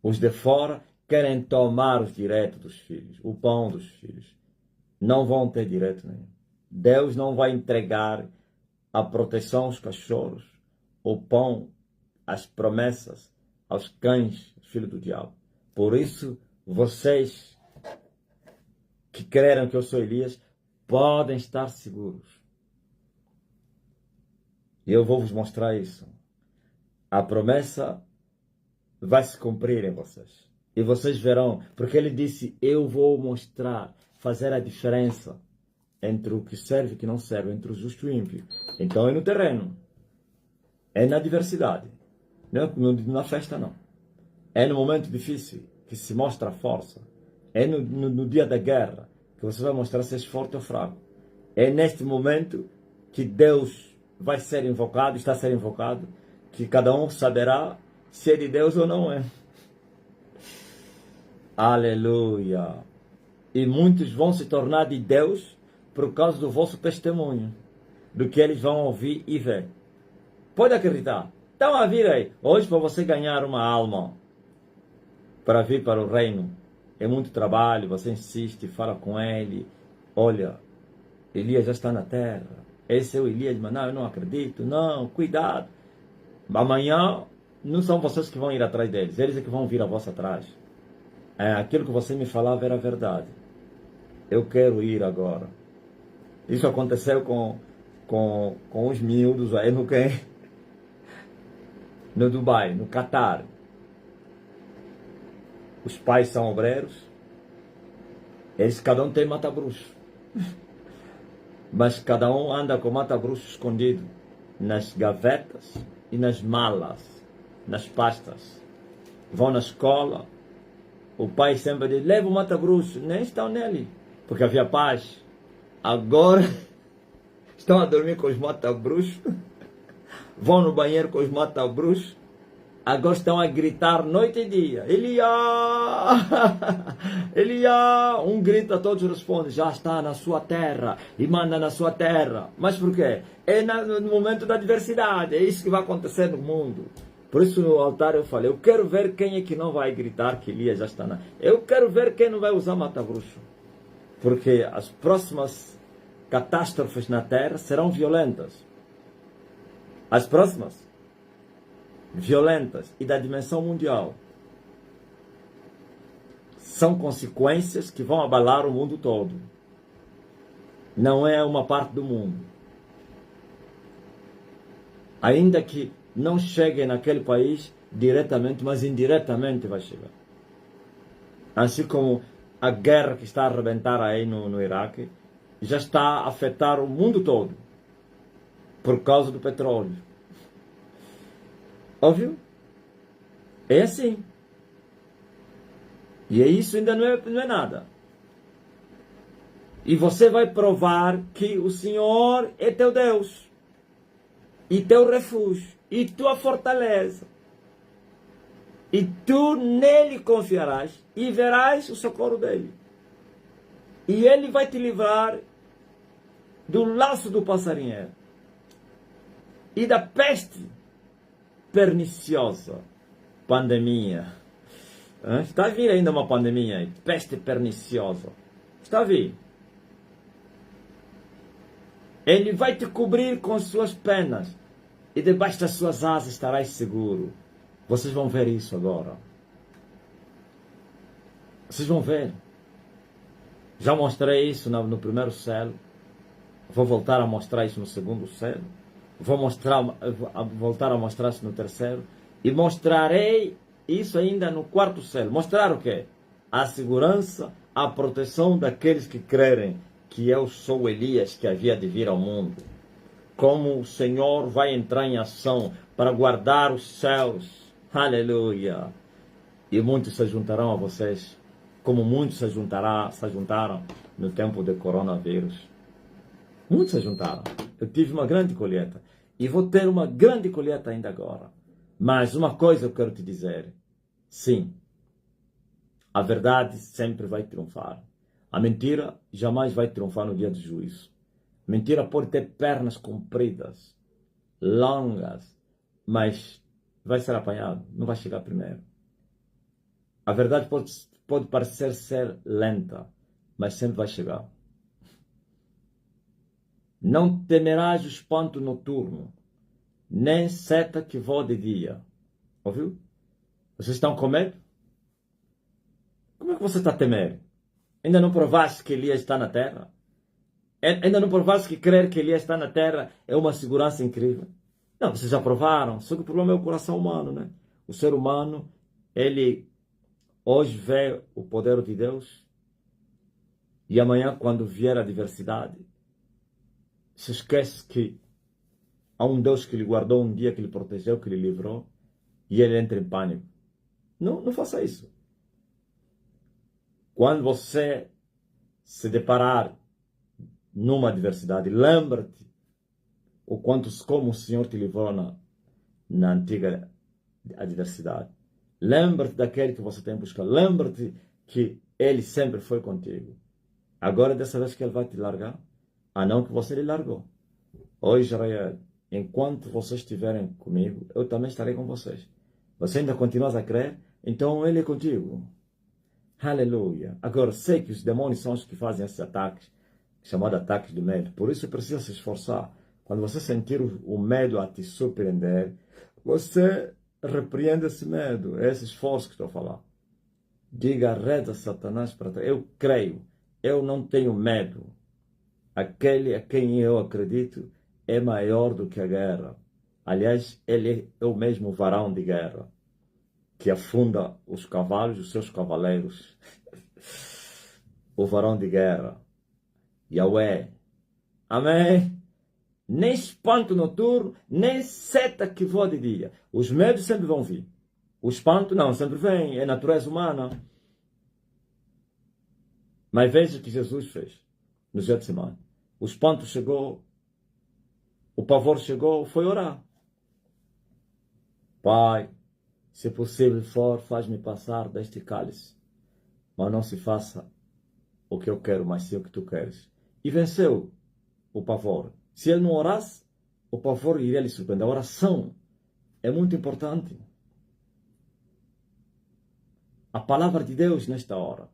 Os de fora querem tomar os direitos dos filhos, o pão dos filhos. Não vão ter direito nenhum. Deus não vai entregar a proteção aos cachorros, o pão, as promessas aos cães, filhos do diabo. Por isso, Vocês que creram que eu sou Elias, podem estar seguros. E eu vou vos mostrar isso. A promessa vai se cumprir em vocês. E vocês verão, porque ele disse, eu vou mostrar, fazer a diferença entre o que serve e o que não serve, entre o justo e o ímpio. Então é no terreno, é na diversidade, não é na festa não. É no momento difícil que se mostra a força. É no dia da guerra que você vai mostrar se és forte ou fraco. É neste momento que Deus vai ser invocado, está a ser invocado, que cada um saberá se é de Deus ou não é. Aleluia! E muitos vão se tornar de Deus por causa do vosso testemunho, do que eles vão ouvir e ver. Pode acreditar. Estão a vir aí. Hoje, para você ganhar uma alma, para vir para o reino, é muito trabalho, você insiste, fala com ele. Olha, Elias já está na terra. Esse é o Elias, mas não, eu não acredito. Não, cuidado. Amanhã não são vocês que vão ir atrás deles, eles é que vão vir a vossa atrás. Aquilo que você me falava era verdade. Eu quero ir agora. Isso aconteceu com os miúdos aí no Dubai, no Catar. Os pais são obreiros. Eles cada um tem mata-bruxo. Mas cada um anda com mata-bruxo escondido nas gavetas e nas malas, nas pastas. Vão na escola. O pai sempre diz, leva o mata-bruxo. Nem estão nele, porque havia paz. Agora estão a dormir com os mata-bruxos. Vão no banheiro com os mata-bruxos. Agora estão a gritar noite e dia. Elias! Elias! Um grita, todos respondem. Já está na sua terra. E manda na sua terra. Mas por quê? É no momento da adversidade. É isso que vai acontecer no mundo. Por isso no altar eu falei, eu quero ver quem é que não vai gritar que Elias já está na... Eu quero ver quem não vai usar mata-bruxo. Porque as próximas catástrofes na terra serão violentas. As próximas violentas e da dimensão mundial são consequências que vão abalar o mundo todo. Não é uma parte do mundo. Ainda que não chegue naquele país diretamente, mas indiretamente vai chegar. Assim como a guerra que está a arrebentar aí no Iraque já está a afetar o mundo todo por causa do petróleo. Óbvio? É assim. E isso ainda não é nada. E você vai provar que o Senhor é teu Deus e teu refúgio e tua fortaleza. E tu nele confiarás e verás o socorro dele. E ele vai te livrar do laço do passarinheiro e da peste perniciosa. Pandemia. Está a vir ainda uma pandemia aí. Peste perniciosa. Está a vir. Ele vai te cobrir com suas penas. E debaixo das suas asas estarás seguro. Vocês vão ver isso agora. Vocês vão ver. Já mostrei isso no primeiro céu. Vou voltar a mostrar isso no segundo céu. Vou voltar a mostrar isso no terceiro. E mostrarei isso ainda no quarto céu. Mostrar o quê? A segurança, a proteção daqueles que crerem que eu sou Elias que havia de vir ao mundo. Como o Senhor vai entrar em ação para guardar os céus. Aleluia! E muitos se juntarão a vocês, como muitos se juntaram no tempo do coronavírus. Muitos se juntaram. Eu tive uma grande colheita. E vou ter uma grande colheita ainda agora. Mas uma coisa eu quero te dizer. Sim, a verdade sempre vai triunfar. A mentira jamais vai triunfar no dia do juízo. Mentira pode ter pernas compridas, longas, mas vai ser apanhado, não vai chegar primeiro. A verdade pode parecer ser lenta, mas sempre vai chegar. Não temerás o espanto noturno, nem seta que voa de dia. Ouviu? Vocês estão com medo? Como é que você está a temer? Ainda não provaste que Elias está na terra? Ainda não provaste que crer que Elias está na terra é uma segurança incrível? Não, vocês já provaram. Só que o problema é o coração humano, né? O ser humano, ele hoje vê o poder de Deus e amanhã, quando vier a adversidade, se esquece que há um Deus que lhe guardou um dia, que lhe protegeu, que lhe livrou, e ele entra em pânico. Não, não faça isso. Quando você se deparar numa adversidade, lembra-te como o Senhor te livrou na antiga adversidade. Lembra-te daquele que você tem buscado. Lembra-te que Ele sempre foi contigo. Agora, dessa vez que Ele vai te largar, a não que você lhe largou. Ó Israel, enquanto vocês estiverem comigo, eu também estarei com vocês. Você ainda continua a crer? Então Ele é contigo. Aleluia. Agora, sei que os demônios são os que fazem esses ataques, chamados ataques do medo. Por isso, precisa se esforçar. Quando você sentir o medo a te surpreender, você repreende esse medo, esse esforço que estou a falar. Diga, reza Satanás para trás. Eu creio, eu não tenho medo. Aquele a quem eu acredito é maior do que a guerra. Aliás, ele é o mesmo varão de guerra que afunda os cavalos, os seus cavaleiros. O varão de guerra. Yahweh. Amém? Nem espanto noturno, nem seta que voa de dia. Os medos sempre vão vir. O espanto não, sempre vem, é natureza humana. Mas veja o que Jesus fez no Getsemane. O espanto chegou, o pavor chegou, foi orar. Pai, se possível for, faz-me passar deste cálice. Mas não se faça o que eu quero, mas sim o que tu queres. E venceu o pavor. Se ele não orasse, o pavor iria lhe surpreender. A oração é muito importante. A palavra de Deus nesta hora.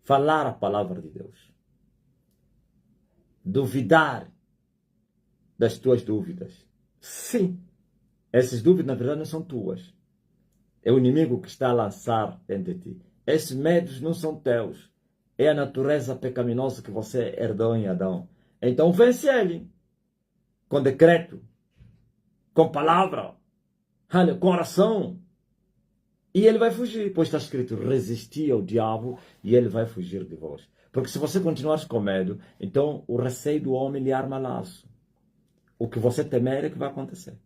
Falar a palavra de Deus. Duvidar das tuas dúvidas. Sim, essas dúvidas na verdade não são tuas. É o inimigo que está a lançar entre ti. Esses medos não são teus. É a natureza pecaminosa que você herdou em Adão. Então vence ele. Com decreto. Com palavra. Com oração. E ele vai fugir. Pois está escrito, resistir ao diabo e ele vai fugir de vós. Porque se você continuar com medo, então o receio do homem lhe arma laço. O que você temer é que vai acontecer.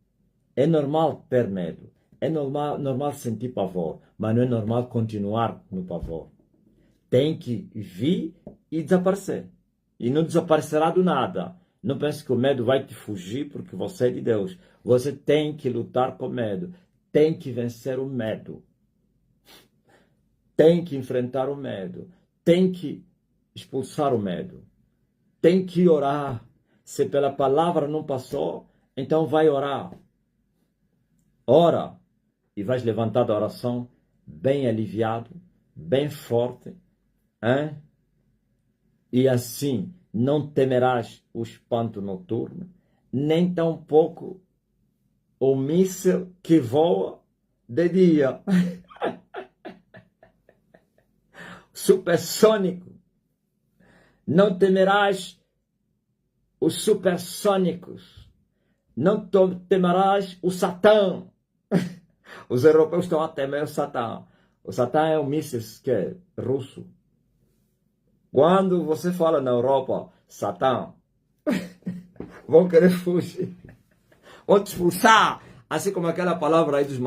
É normal ter medo. É normal sentir pavor. Mas não é normal continuar no pavor. Tem que vir e desaparecer. E não desaparecerá do nada. Não pense que o medo vai te fugir porque você é de Deus. Você tem que lutar com medo. Tem que vencer o medo. Tem que enfrentar o medo. Tem que expulsar o medo. Tem que orar. Se pela palavra não passou, então vai orar. Ora. E vais levantar da oração bem aliviado, bem forte. Hein? E assim não temerás o espanto noturno, nem tampouco o míssil que voa de dia. Supersônico. Não temerás os supersônicos. Não temerás o Satã. Os europeus estão a temer o Satã. O Satã é um míssil que é russo. Quando você fala na Europa, Satã, vão querer fugir. Vão te expulsar. Assim como aquela palavra aí dos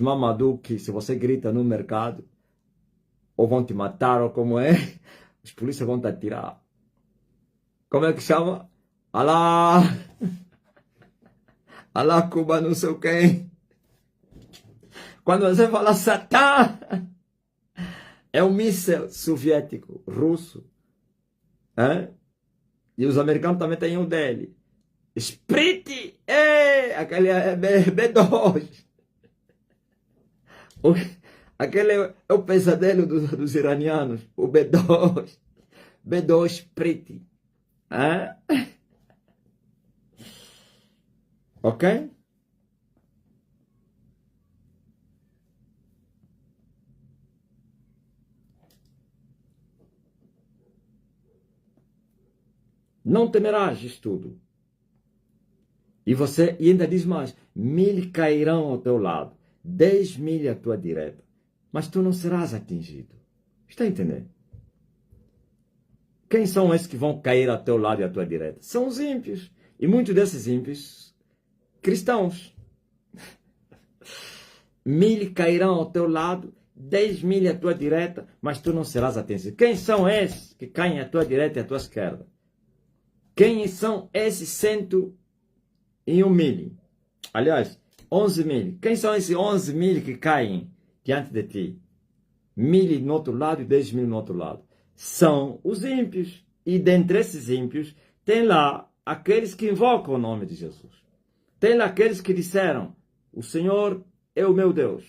Mamadou, que se você grita no mercado, ou vão te matar, ou como é, os polícias vão te atirar. Como é que chama? Alá! Alá, Cuba, não sei quem. Quando você fala Satã, é um míssil soviético, russo. Hein? E os americanos também têm um dele. Sprit! Aquele é B2. Aquele é o pesadelo dos iranianos. O B2. B2 Sprit. Ok? Não temerás isto tudo. E ainda diz mais: 1000 cairão ao teu lado, 10.000 à tua direita, mas tu não serás atingido. Está a entender? Quem são esses que vão cair ao teu lado e à tua direita? São os ímpios. E muitos desses ímpios, cristãos. 1000 cairão ao teu lado, 10.000 à tua direita, mas tu não serás atingido. Quem são esses que caem à tua direita e à tua esquerda? Quem são esses 101.000? Aliás, 11.000. Quem são esses 11.000 que caem diante de ti? 1.000 no outro lado e 10.000 no outro lado. São os ímpios. E dentre esses ímpios, tem lá aqueles que invocam o nome de Jesus. Tem lá aqueles que disseram: o Senhor é o meu Deus,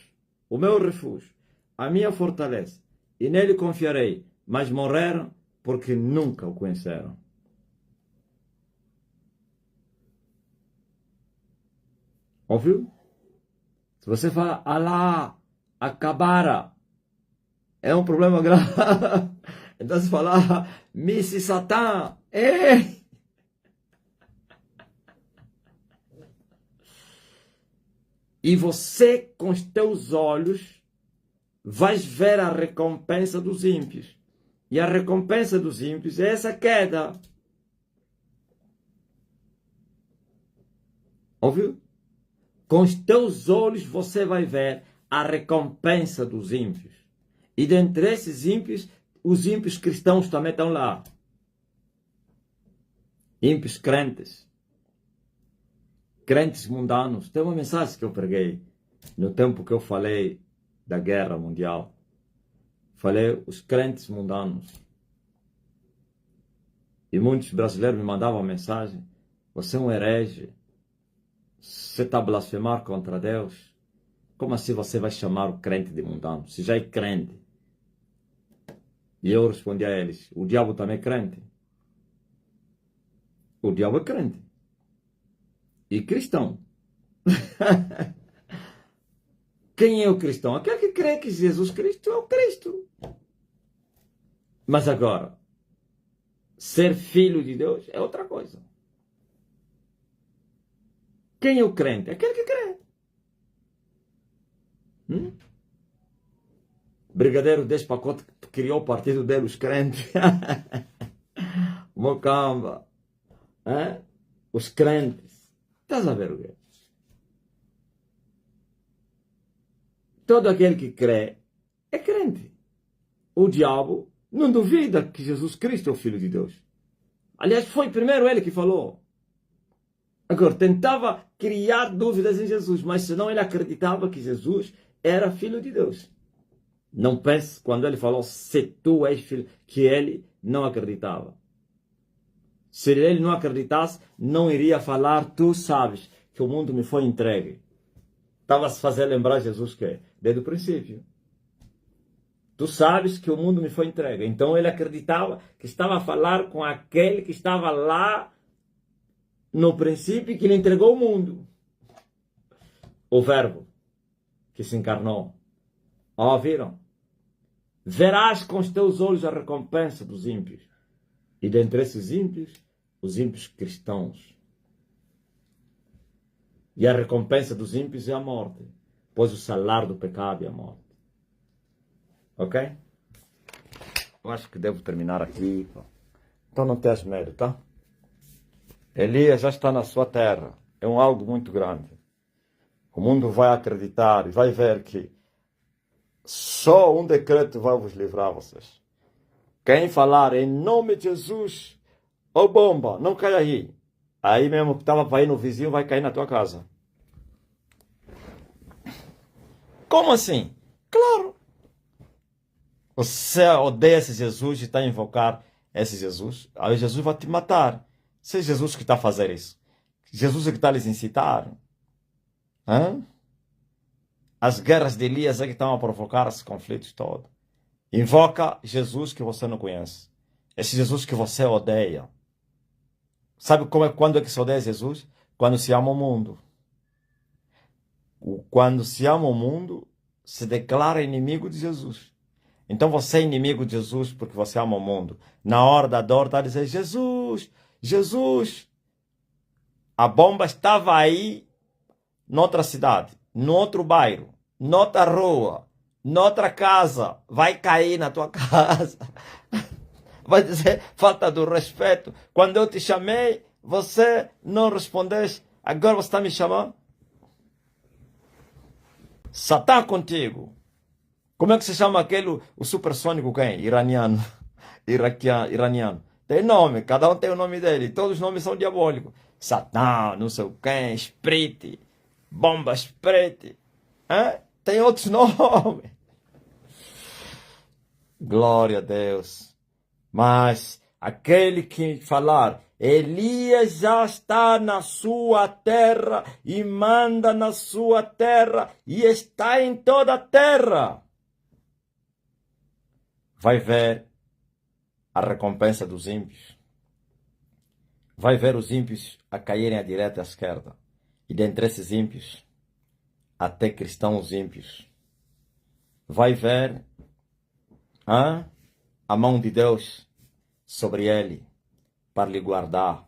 o meu refúgio, a minha fortaleza, e nele confiarei, mas morreram porque nunca o conheceram. Ouviu? Se você fala Alá, acabara, é um problema grave. Então se falar Missi Satã, e você com os teus olhos vais ver a recompensa dos ímpios. E a recompensa dos ímpios é essa queda. Ouviu? Com os teus olhos você vai ver a recompensa dos ímpios. E dentre esses ímpios, os ímpios cristãos também estão lá. Ímpios crentes. Crentes mundanos. Tem uma mensagem que eu preguei no tempo que eu falei da guerra mundial. Falei os crentes mundanos. E muitos brasileiros me mandavam mensagem: você é um herege. Você está a blasfemar contra Deus? Como assim você vai chamar o crente de mundano? Se já é crente. E eu respondi a eles: o diabo também é crente. O diabo é crente. E cristão. Quem é o cristão? Aquele que crê que Jesus Cristo é o Cristo. Mas agora, ser filho de Deus é outra coisa. Quem é o crente? Aquele que crê. Brigadeiro Despacote criou o partido dele, os crentes. Mocamba. Os crentes. Estás a ver o quê? Todo aquele que crê é crente. O diabo não duvida que Jesus Cristo é o Filho de Deus. Aliás, foi primeiro ele que falou. Agora, tentava criar dúvidas em Jesus, mas senão ele acreditava que Jesus era Filho de Deus. Não pense, quando ele falou, se tu és filho, que ele não acreditava. Se ele não acreditasse, não iria falar, tu sabes que o mundo me foi entregue. Estava a se fazer lembrar Jesus que desde o princípio. Tu sabes que o mundo me foi entregue. Então ele acreditava que estava a falar com aquele que estava lá no princípio, que lhe entregou o mundo. O Verbo que se encarnou. Ouviram? Verás com os teus olhos a recompensa dos ímpios. E dentre esses ímpios, os ímpios cristãos. E a recompensa dos ímpios é a morte, pois o salário do pecado é a morte. Ok? Eu acho que devo terminar aqui. Então não tenhas medo, tá? Elias já está na sua terra. É algo muito grande. O mundo vai acreditar e vai ver que só um decreto vai vos livrar vocês. Quem falar em nome de Jesus, ô bomba, não cai aí. Aí mesmo que estava para ir no vizinho, vai cair na tua casa. Como assim? Claro. Você odeia esse Jesus e está a invocar esse Jesus. Aí Jesus vai te matar. Se é Jesus que está a fazer isso. Jesus é que está a lhes incitar. As guerras de Elias é que estão a provocar esses conflitos todos. Invoca Jesus que você não conhece. Esse Jesus que você odeia. Sabe quando é que se odeia Jesus? Quando se ama o mundo. Quando se ama o mundo, se declara inimigo de Jesus. Então você é inimigo de Jesus porque você ama o mundo. Na hora da dor está a dizer: Jesus, Jesus, a bomba estava aí, noutra cidade, no outro bairro, noutra rua, noutra casa, vai cair na tua casa. Vai dizer falta do respeito. Quando eu te chamei, você não respondeste. Agora você está me chamando? Satã contigo. Como é que se chama aquele, o supersônico quem? Iraniano. Iraniano. Tem nome, cada um tem o nome dele. Todos os nomes são diabólicos. Satã, não sei o quem, Sprit, Bomba Sprit. Tem outros nomes. Glória a Deus. Mas aquele que falar, Elias já está na sua terra e manda na sua terra e está em toda a terra, vai ver a recompensa dos ímpios. Vai ver os ímpios a caírem à direita e à esquerda. E dentre esses ímpios, até cristãos ímpios. Vai ver a mão de Deus sobre ele para lhe guardar.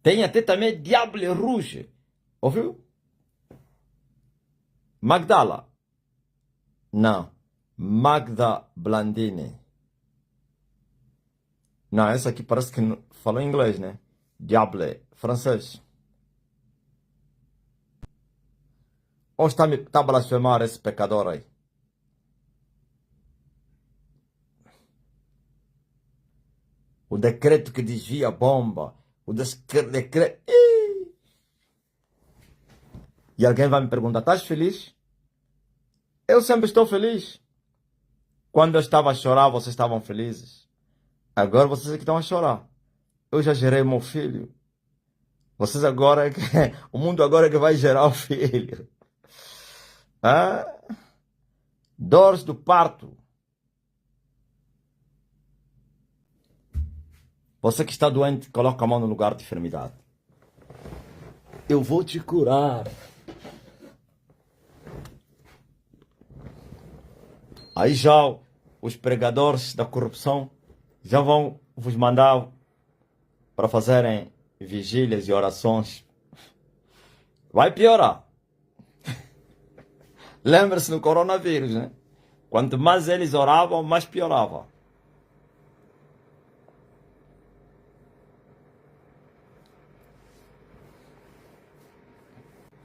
Tem até também Diable Rouge. Ouviu? Magdala. Não. Magda Blandine. Não, essa aqui parece que falou inglês, né? Diable, francês. Ou está a blasfemar esse pecador aí? O decreto que desvia a bomba. O decreto... E alguém vai me perguntar, estás feliz? Eu sempre estou feliz. Quando eu estava a chorar, vocês estavam felizes. Agora vocês é que estão a chorar. Eu já gerei meu filho. Vocês agora é que... O mundo agora é que vai gerar o filho. Dores do parto. Você que está doente, coloca a mão no lugar de enfermidade. Eu vou te curar. Aí já os pregadores da corrupção já vão vos mandar para fazerem vigílias e orações. Vai piorar. Lembra-se do coronavírus, né? Quanto mais eles oravam, mais piorava.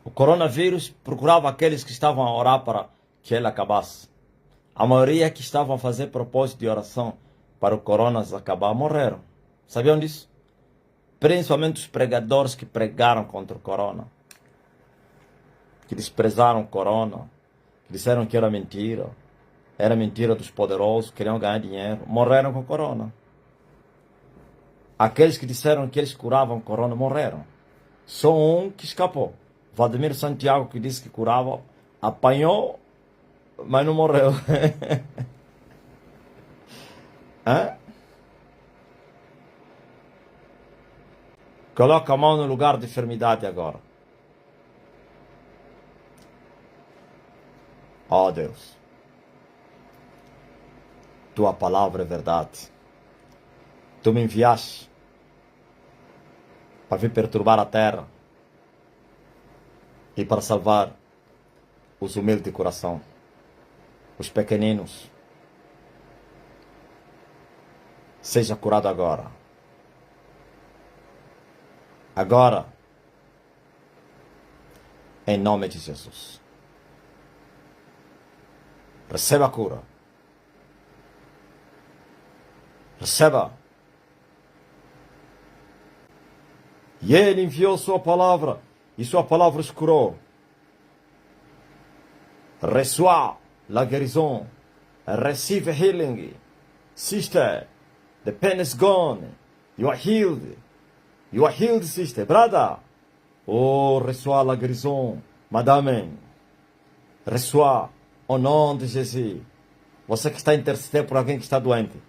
O coronavírus procurava aqueles que estavam a orar para que ele acabasse. A maioria que estavam a fazer propósito de oração para o coronavírus acabar morreram. Sabiam disso? Principalmente os pregadores que pregaram contra o corona. Que desprezaram o corona. Que disseram que era mentira. Era mentira dos poderosos, queriam ganhar dinheiro. Morreram com o corona. Aqueles que disseram que eles curavam o corona morreram. Só um que escapou. Vladimir Santiago, que disse que curava, apanhou, mas não morreu. Coloca a mão no lugar de enfermidade agora. Oh Deus, tua palavra é verdade. Tu me enviaste para vir perturbar a terra e para salvar os humildes de coração, os pequeninos. Seja curado agora. Agora, em nome de Jesus. Receba a cura. Receba. E ele enviou sua palavra, e sua palavra os curou. Reçois la guérison. Receive healing. Sister, the pain is gone. You are healed. You are healed, sister. Brother. Oh, reçois la guérison. Madame. Reçois au nom de Jesus. Você que está intercedendo por alguém que está doente.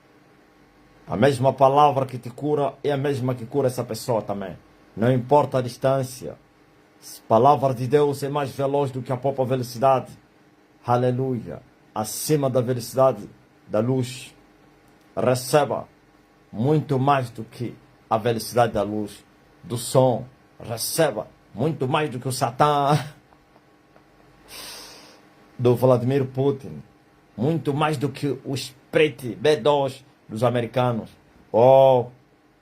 A mesma palavra que te cura é a mesma que cura essa pessoa também. Não importa a distância. A palavra de Deus é mais veloz do que a própria velocidade. Aleluia. Acima da velocidade da luz. Receba. muito mais do que a velocidade da luz, do som. Receba muito mais do que o Satã, do Vladimir Putin, muito mais do que o Sprite B2 dos americanos. Oh,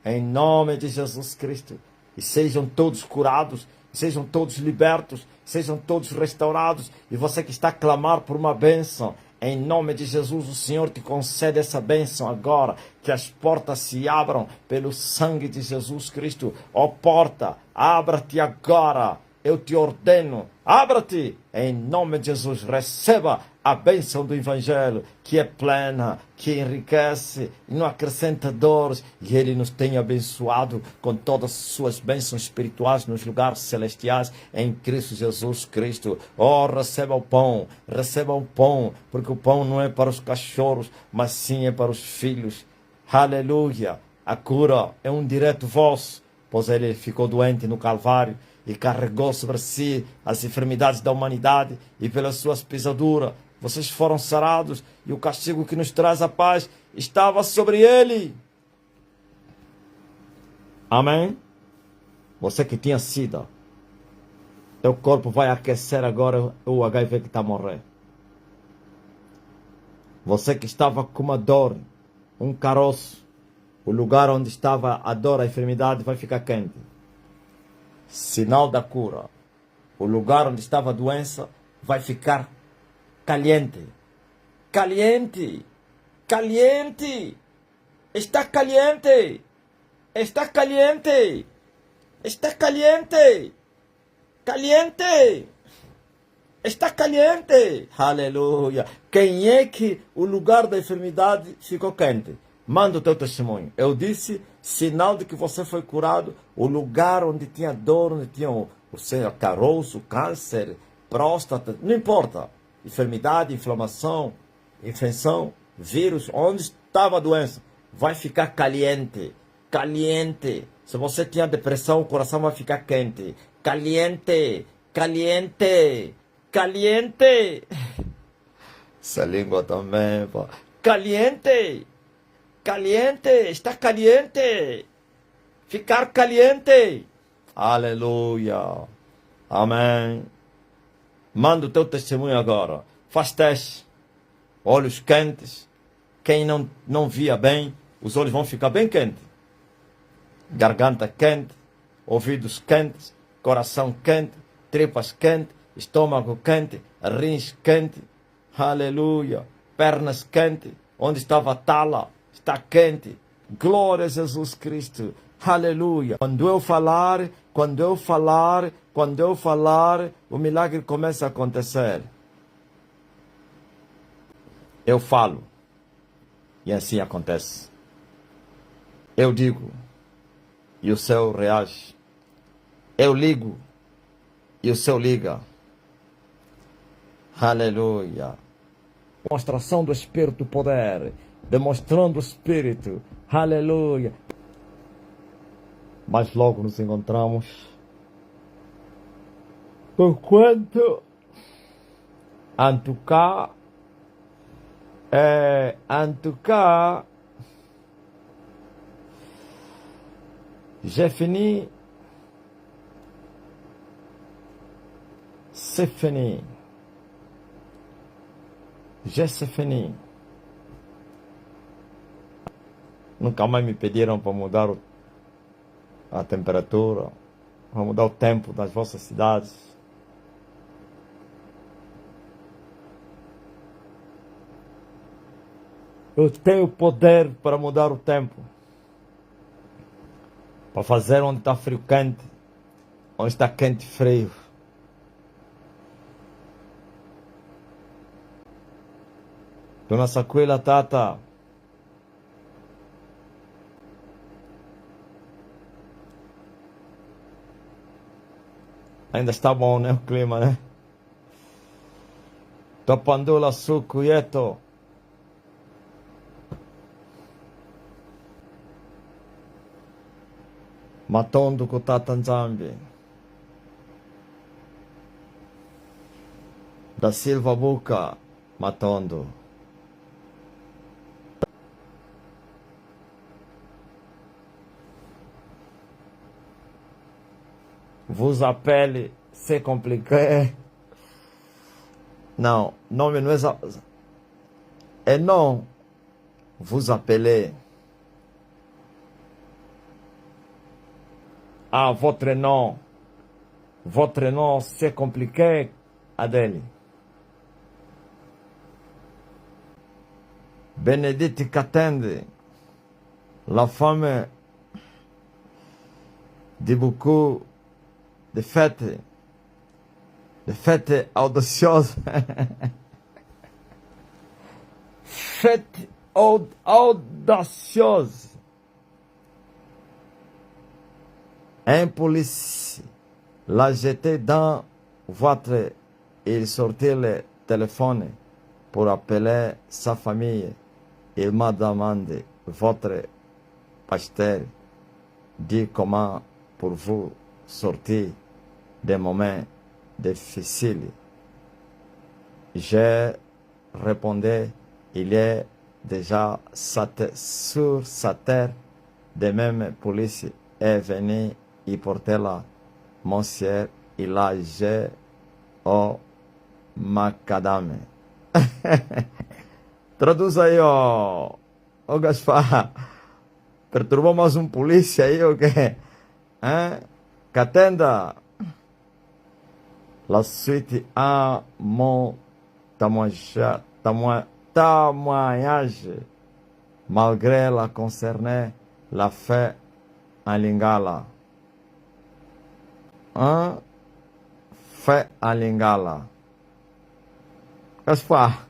em nome de Jesus Cristo, e sejam todos curados, sejam todos libertos, sejam todos restaurados. E você que está a clamar por uma bênção, em nome de Jesus, o Senhor te concede essa bênção agora, que as portas se abram pelo sangue de Jesus Cristo. Ó porta, abra-te agora. Eu te ordeno, abra-te, em nome de Jesus, receba a bênção do Evangelho, que é plena, que enriquece e não acrescenta dores, e Ele nos tem abençoado com todas as suas bênçãos espirituais nos lugares celestiais, em Cristo Jesus Cristo. Oh, receba o pão, porque o pão não é para os cachorros, mas sim é para os filhos. Aleluia! A cura é um direto vosso, pois Ele ficou doente no Calvário, e carregou sobre si as enfermidades da humanidade, e pelas suas pisaduras vocês foram sarados, e o castigo que nos traz a paz estava sobre ele. Amém? Você que tinha sida, teu corpo vai aquecer agora o HIV que está a morrer. Você que estava com uma dor, um caroço, o lugar onde estava a dor, a enfermidade vai ficar quente. Sinal da cura. O lugar onde estava a doença vai ficar caliente. Caliente. Caliente. Está caliente. Está caliente. Está caliente. Caliente. Está caliente. Aleluia. Quem é que o lugar da enfermidade ficou quente? Manda o teu testemunho. Eu disse, sinal de que você foi curado, o lugar onde tinha dor, onde tinha o caroço, câncer, próstata, não importa. Enfermidade, inflamação, infecção, vírus, onde estava a doença, vai ficar caliente. Caliente. Se você tinha depressão, o coração vai ficar quente. Caliente. Caliente. Caliente. Essa língua também, pô. Caliente. Caliente, está caliente. Ficar caliente. Aleluia. Amém. Manda o teu testemunho agora. Faz teste. Olhos quentes. Quem não via bem, os olhos vão ficar bem quentes. Garganta quente. Ouvidos quentes. Coração quente. Tripas quentes. Estômago quente. Rins quente. Aleluia. Pernas quentes. Onde estava a tala? Está quente. Glória a Jesus Cristo. Aleluia. Quando eu falar, o milagre começa a acontecer. Eu falo. E assim acontece. Eu digo. E o céu reage. Eu ligo. E o céu liga. Aleluia. Demonstração do Espírito do poder. Demonstrando o Espírito. Aleluia. Mas logo nos encontramos. Porquanto, en tout cas, j'ai fini. C'est fini. C'est fini. Nunca mais me pediram para mudar a temperatura, para mudar o tempo das vossas cidades. Eu tenho poder para mudar o tempo, para fazer onde está frio quente, onde está quente frio. Dona Saquila Tata, ainda está bom, né, o clima, né? Topandula Sukuyeto. Matondo Kutata Nzambi. Da Silva Buca, Matondo. vous appelle, c'est compliqué. Non, non, mais nous, et non, vous appelez. Ah, votre nom, c'est compliqué, Adèle. Bénédicte Katende, la femme de beaucoup de fêtes audacieuses. Fêtes audacieuses. Un policier l'a jeté dans votre... Il sortit le téléphone pour appeler sa famille. Il m'a demandé, votre pasteur dit comment pour vous sortir des moments difficiles. J'ai répondu, il est déjà sur sa terre, de même police est venu y porter la monsieur, il a j'ai au macadame. Traduz aí, ó. Ô Gaspar, perturbou mais polícia aí, o quê? Katenda. La suite à mon témoignage, malgré la concernée, la fait en Lingala. Fait en Lingala. Gaspar,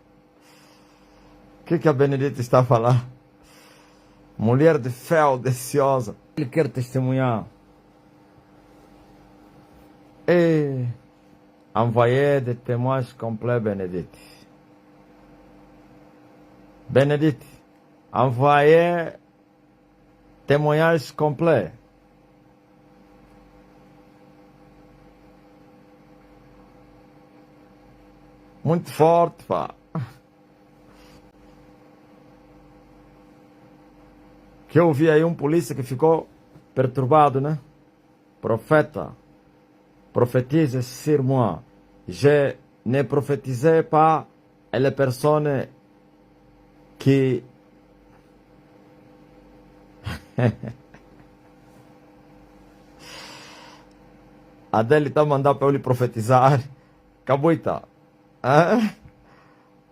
o que a Benedita está a falar? Mulher de fé audaciosa. Ele quer testemunhar. E envoyé de témoins complets, Benedite. Benedite, envoyé témoignages complets. Muito forte, pá. Que eu vi aí polícia que ficou perturbado, né? Profeta, prophétise sur moi. Je ne prophétisais pas les personnes qui... Adele está mandando para eu lhe profetizar. Cabuita.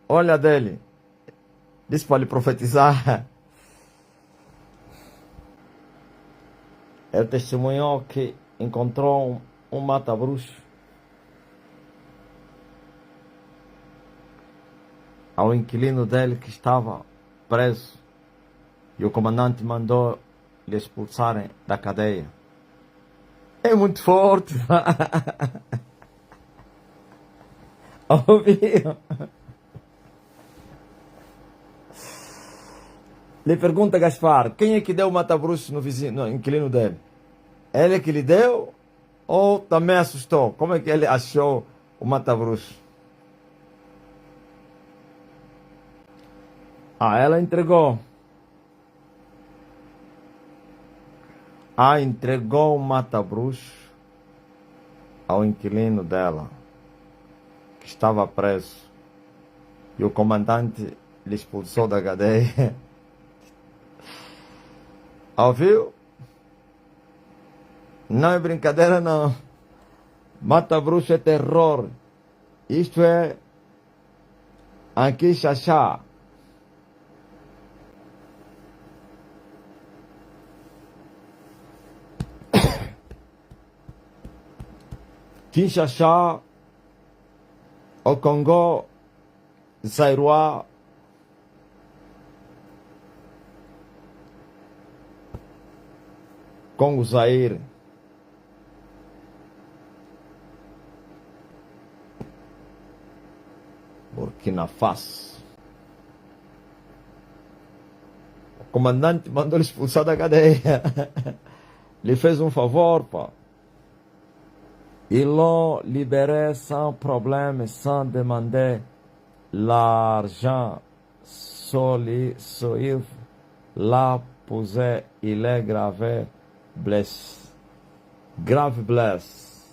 Olha, Adele. Disse para lhe profetizar. Ele testemunhou que encontrou um mata-bruxo ao inquilino dele que estava preso e o comandante mandou lhe expulsarem da cadeia. É muito forte. Ouviu? Lhe pergunta Gaspar, quem é que deu o mata-bruxo no inquilino dele? Ele que lhe deu ou também assustou? Como é que ele achou o mata-bruxo? Ela entregou. Entregou o mata-bruxo ao inquilino dela, que estava preso. E o comandante lhe expulsou da cadeia. Ouviu? Não é brincadeira, não. Mata-bruxo é terror. Isto é aqui Xaxá. Kinshasa, au Congo, Zaïrois, Congo Zaire, Burkina Faso. O comandante mandou ele expulsar da cadeia. Lhe fez um favor, pá. Ils l'ont libéré sans problème, sans demander l'argent. Soif l'a posé, il est grave blessé. Grave blessé.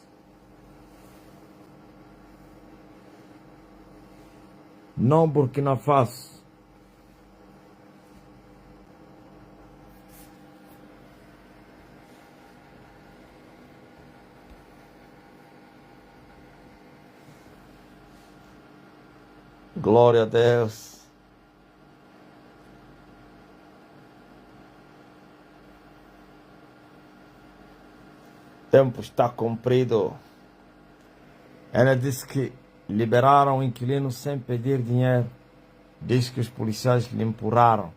não Burkina Faso. Glória a Deus. O tempo está cumprido. Ela disse que liberaram o inquilino sem pedir dinheiro. Diz que os policiais lhe empurraram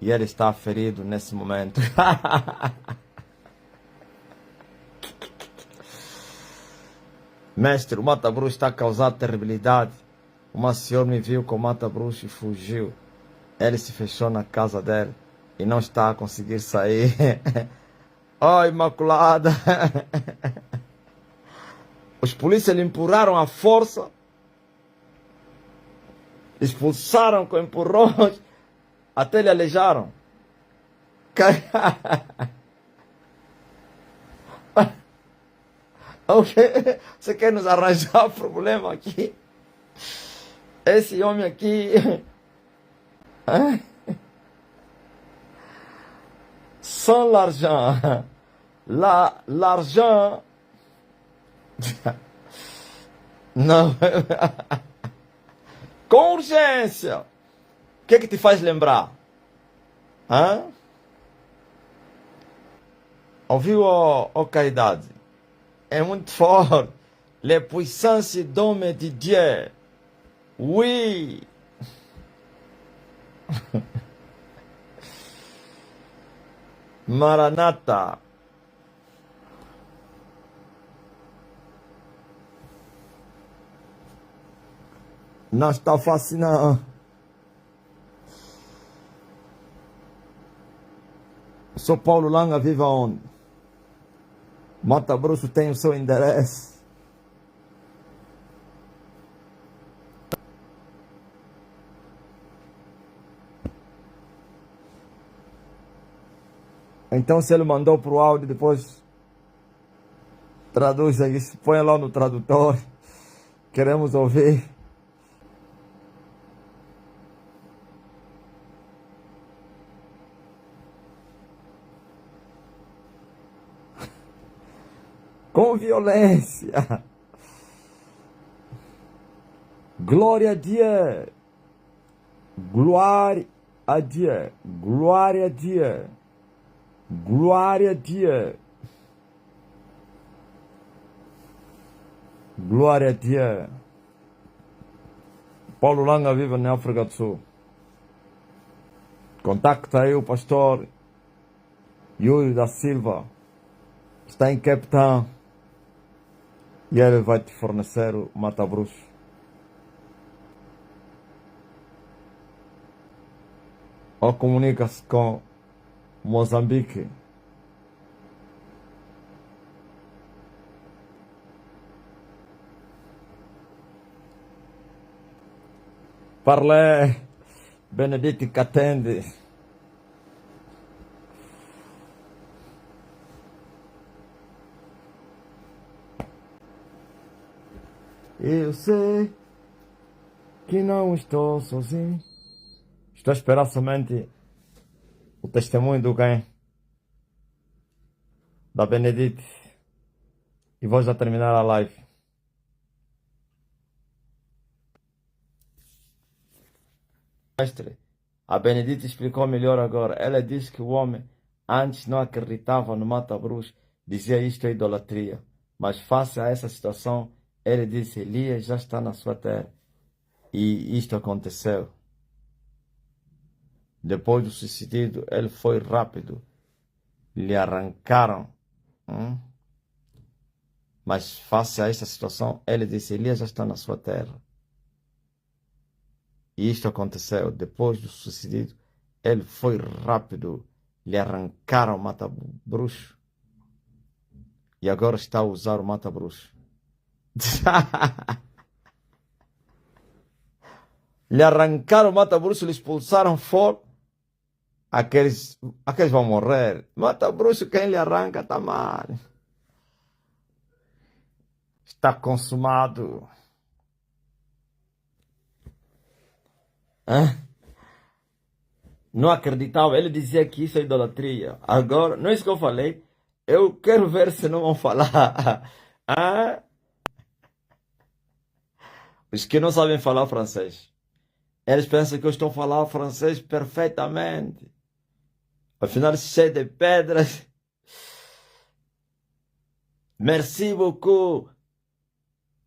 e ele está ferido nesse momento. Mestre, o mata-bruxo está a causar terribilidade. Uma senhora me viu com o mata-bruxo e fugiu. Ele se fechou na casa dele e não está a conseguir sair. Oh, Imaculada! Os polícias lhe empurraram à força, expulsaram com empurrões, até lhe aleijaram. Você quer nos arranjar problema aqui? Esse homem aqui... Sans l'argent. L'argent... Não. Com urgência. O que te faz lembrar? Hã? Ouviu, ó caridade? É muito forte. Les puissances d'homme de Dieu. Oui. Maranata. Não está fácil, não. Sou Paulo Langa, vive aonde? Mata-Bruxo tem o seu endereço. Então, se ele mandou pro áudio, depois traduz aí, põe lá no tradutor. Queremos ouvir. Com violência. Glória a Deus. Glória a Deus. Glória a Deus. Glória a Deus. Glória a Deus. Paulo Langa vive na África do Sul. Contacta aí o pastor Yuri da Silva. Está em Cape Town. E ele vai te fornecer o mata-bruxo. Ou comunica-se com Moçambique. Parlé, Benedito Catende. Eu sei que não estou sozinho. Estou a esperar somente o testemunho do quem? Da Benedite. E vou já terminar a live. Mestre, a Benedite explicou melhor agora. Ela disse que o homem antes não acreditava no mata-bruxo, dizia isto é idolatria. Mas face a essa situação, ele disse, Elias já está na sua terra. E isto aconteceu. Depois do suicídio, ele foi rápido. Lhe arrancaram. Mas face a esta situação, ele disse, Elias já está na sua terra. E isto aconteceu. Depois do suicídio, ele foi rápido. Lhe arrancaram o mata-bruxo. E agora está a usar o mata-bruxo. Lhe arrancaram o mata-bruxo, lhe expulsaram fora. Aqueles vão morrer. Mata-bruxo, quem lhe arranca está mal. Está consumado. Hã? Não acreditava. Ele dizia que isso é idolatria. Agora, não é isso que eu falei. Eu quero ver se não vão falar. Ah, os que não sabem falar francês. Eles pensam que eu estou falando francês perfeitamente. Afinal, cheio de pedras. Merci beaucoup,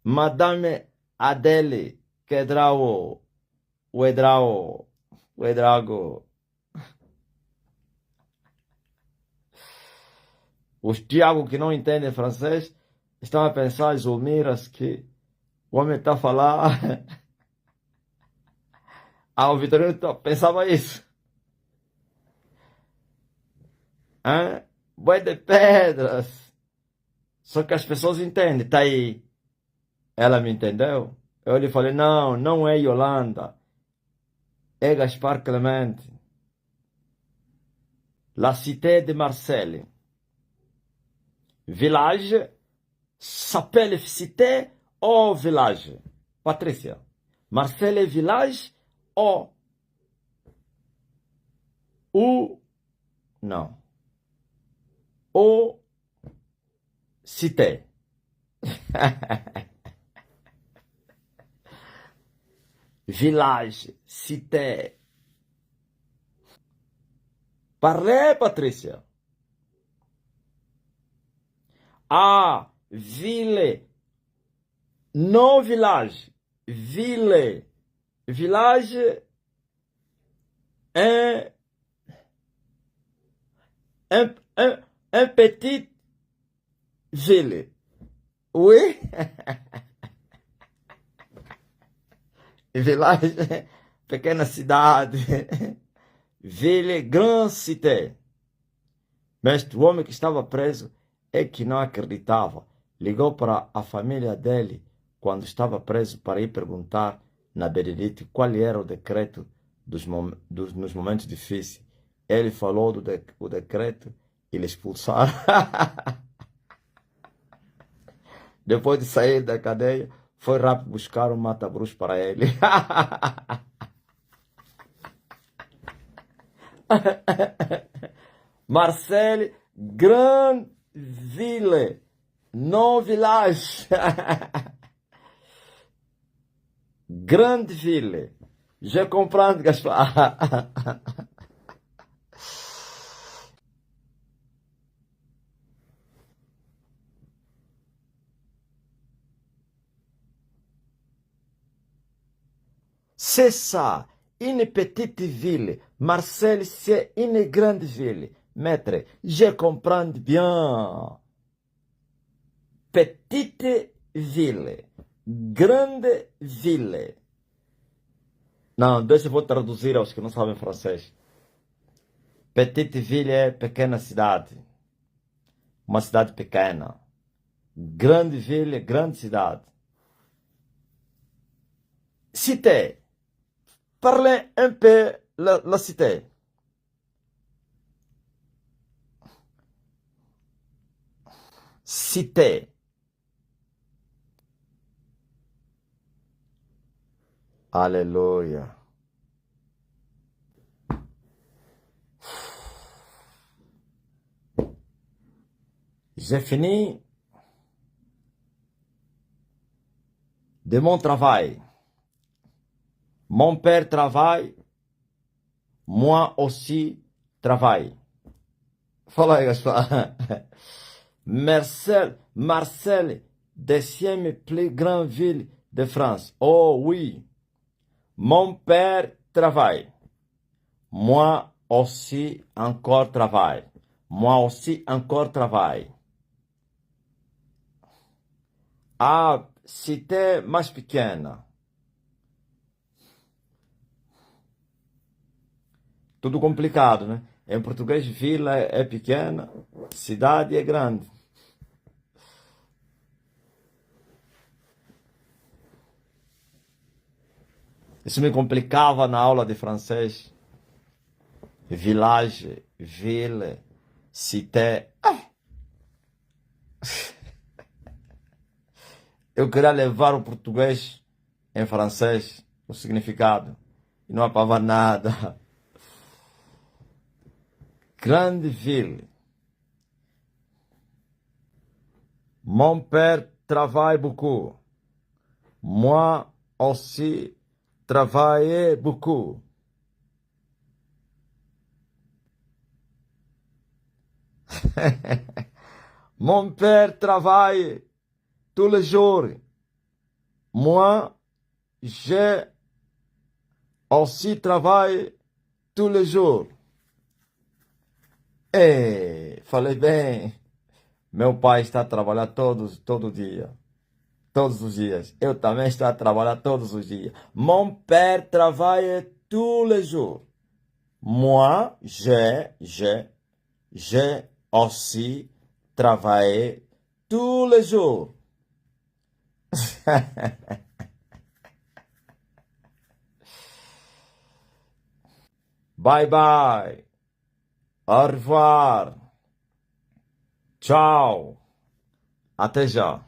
Madame Adele Quedrao. Uedrao. Uedrago. Os Tiago que não entendem francês estão a pensar, Zulmiras, que o homem está a falar. Ah, o Vitorino pensava isso. Hã? Boi de pedras. Só que as pessoas entendem. Tá aí. Ela me entendeu? Eu lhe falei, não, não é Yolanda. É Gaspar Clemente. La Cité de Marseille. Village s'appelle cité ou village? Patrícia. Marseille é village ou... Não. Ou cité. Village, cité. Parlez, Patrícia. Ah, ville. Non village. Ville. Village. Un, un petit ville. Oui. Village, pequena cidade. Ville, grande cité. Mas o homem que estava preso é que não acreditava. Ligou para a família dele quando estava preso para ir perguntar na Benedito qual era o decreto nos momentos difíceis. Ele falou o decreto e ele expulsaram. Depois de sair da cadeia, foi rápido buscar um mata-bruxo para ele. Marseille, grande ville, non village. Grande ville. Je comprends, Gaspar. C'est ça, une petite ville. Marseille, c'est une grande ville. Maître, je comprends bien. Petite ville. Grande ville. Não, deixa eu vou traduzir aos que não sabem francês. Petite ville é pequena cidade. Uma cidade pequena. Grande ville é grande cidade. Cité. Parlez un peu la cité. Cité. Alléluia. J'ai fini de mon travail. Mon père travaille, moi aussi travaille. Fala aí, Gaspar. Marseille, deuxième plus grande ville de France. Oh oui, mon père travaille. Moi aussi encore travaille. Moi aussi encore travaille. A cidade mais pequena. Tudo complicado, né? Em português, vila é pequena, cidade é grande. Isso me complicava na aula de francês. Village, ville, cité. Eu queria levar o português em francês, o significado. e não apava nada. Grande ville. Mon père travaille beaucoup. Moi aussi travaillais beaucoup. Mon père travaille tous les jours. Moi, j'ai aussi travaillé tous les jours. Ei, falei bem. Meu pai está a trabalhar todo dia. Todos os dias. Eu também estou a trabalhar todos os dias. Mon père travaille tous les jours. Moi, j'ai aussi travaillé tous les jours. Bye bye. Au revoir. Tchau. Até já.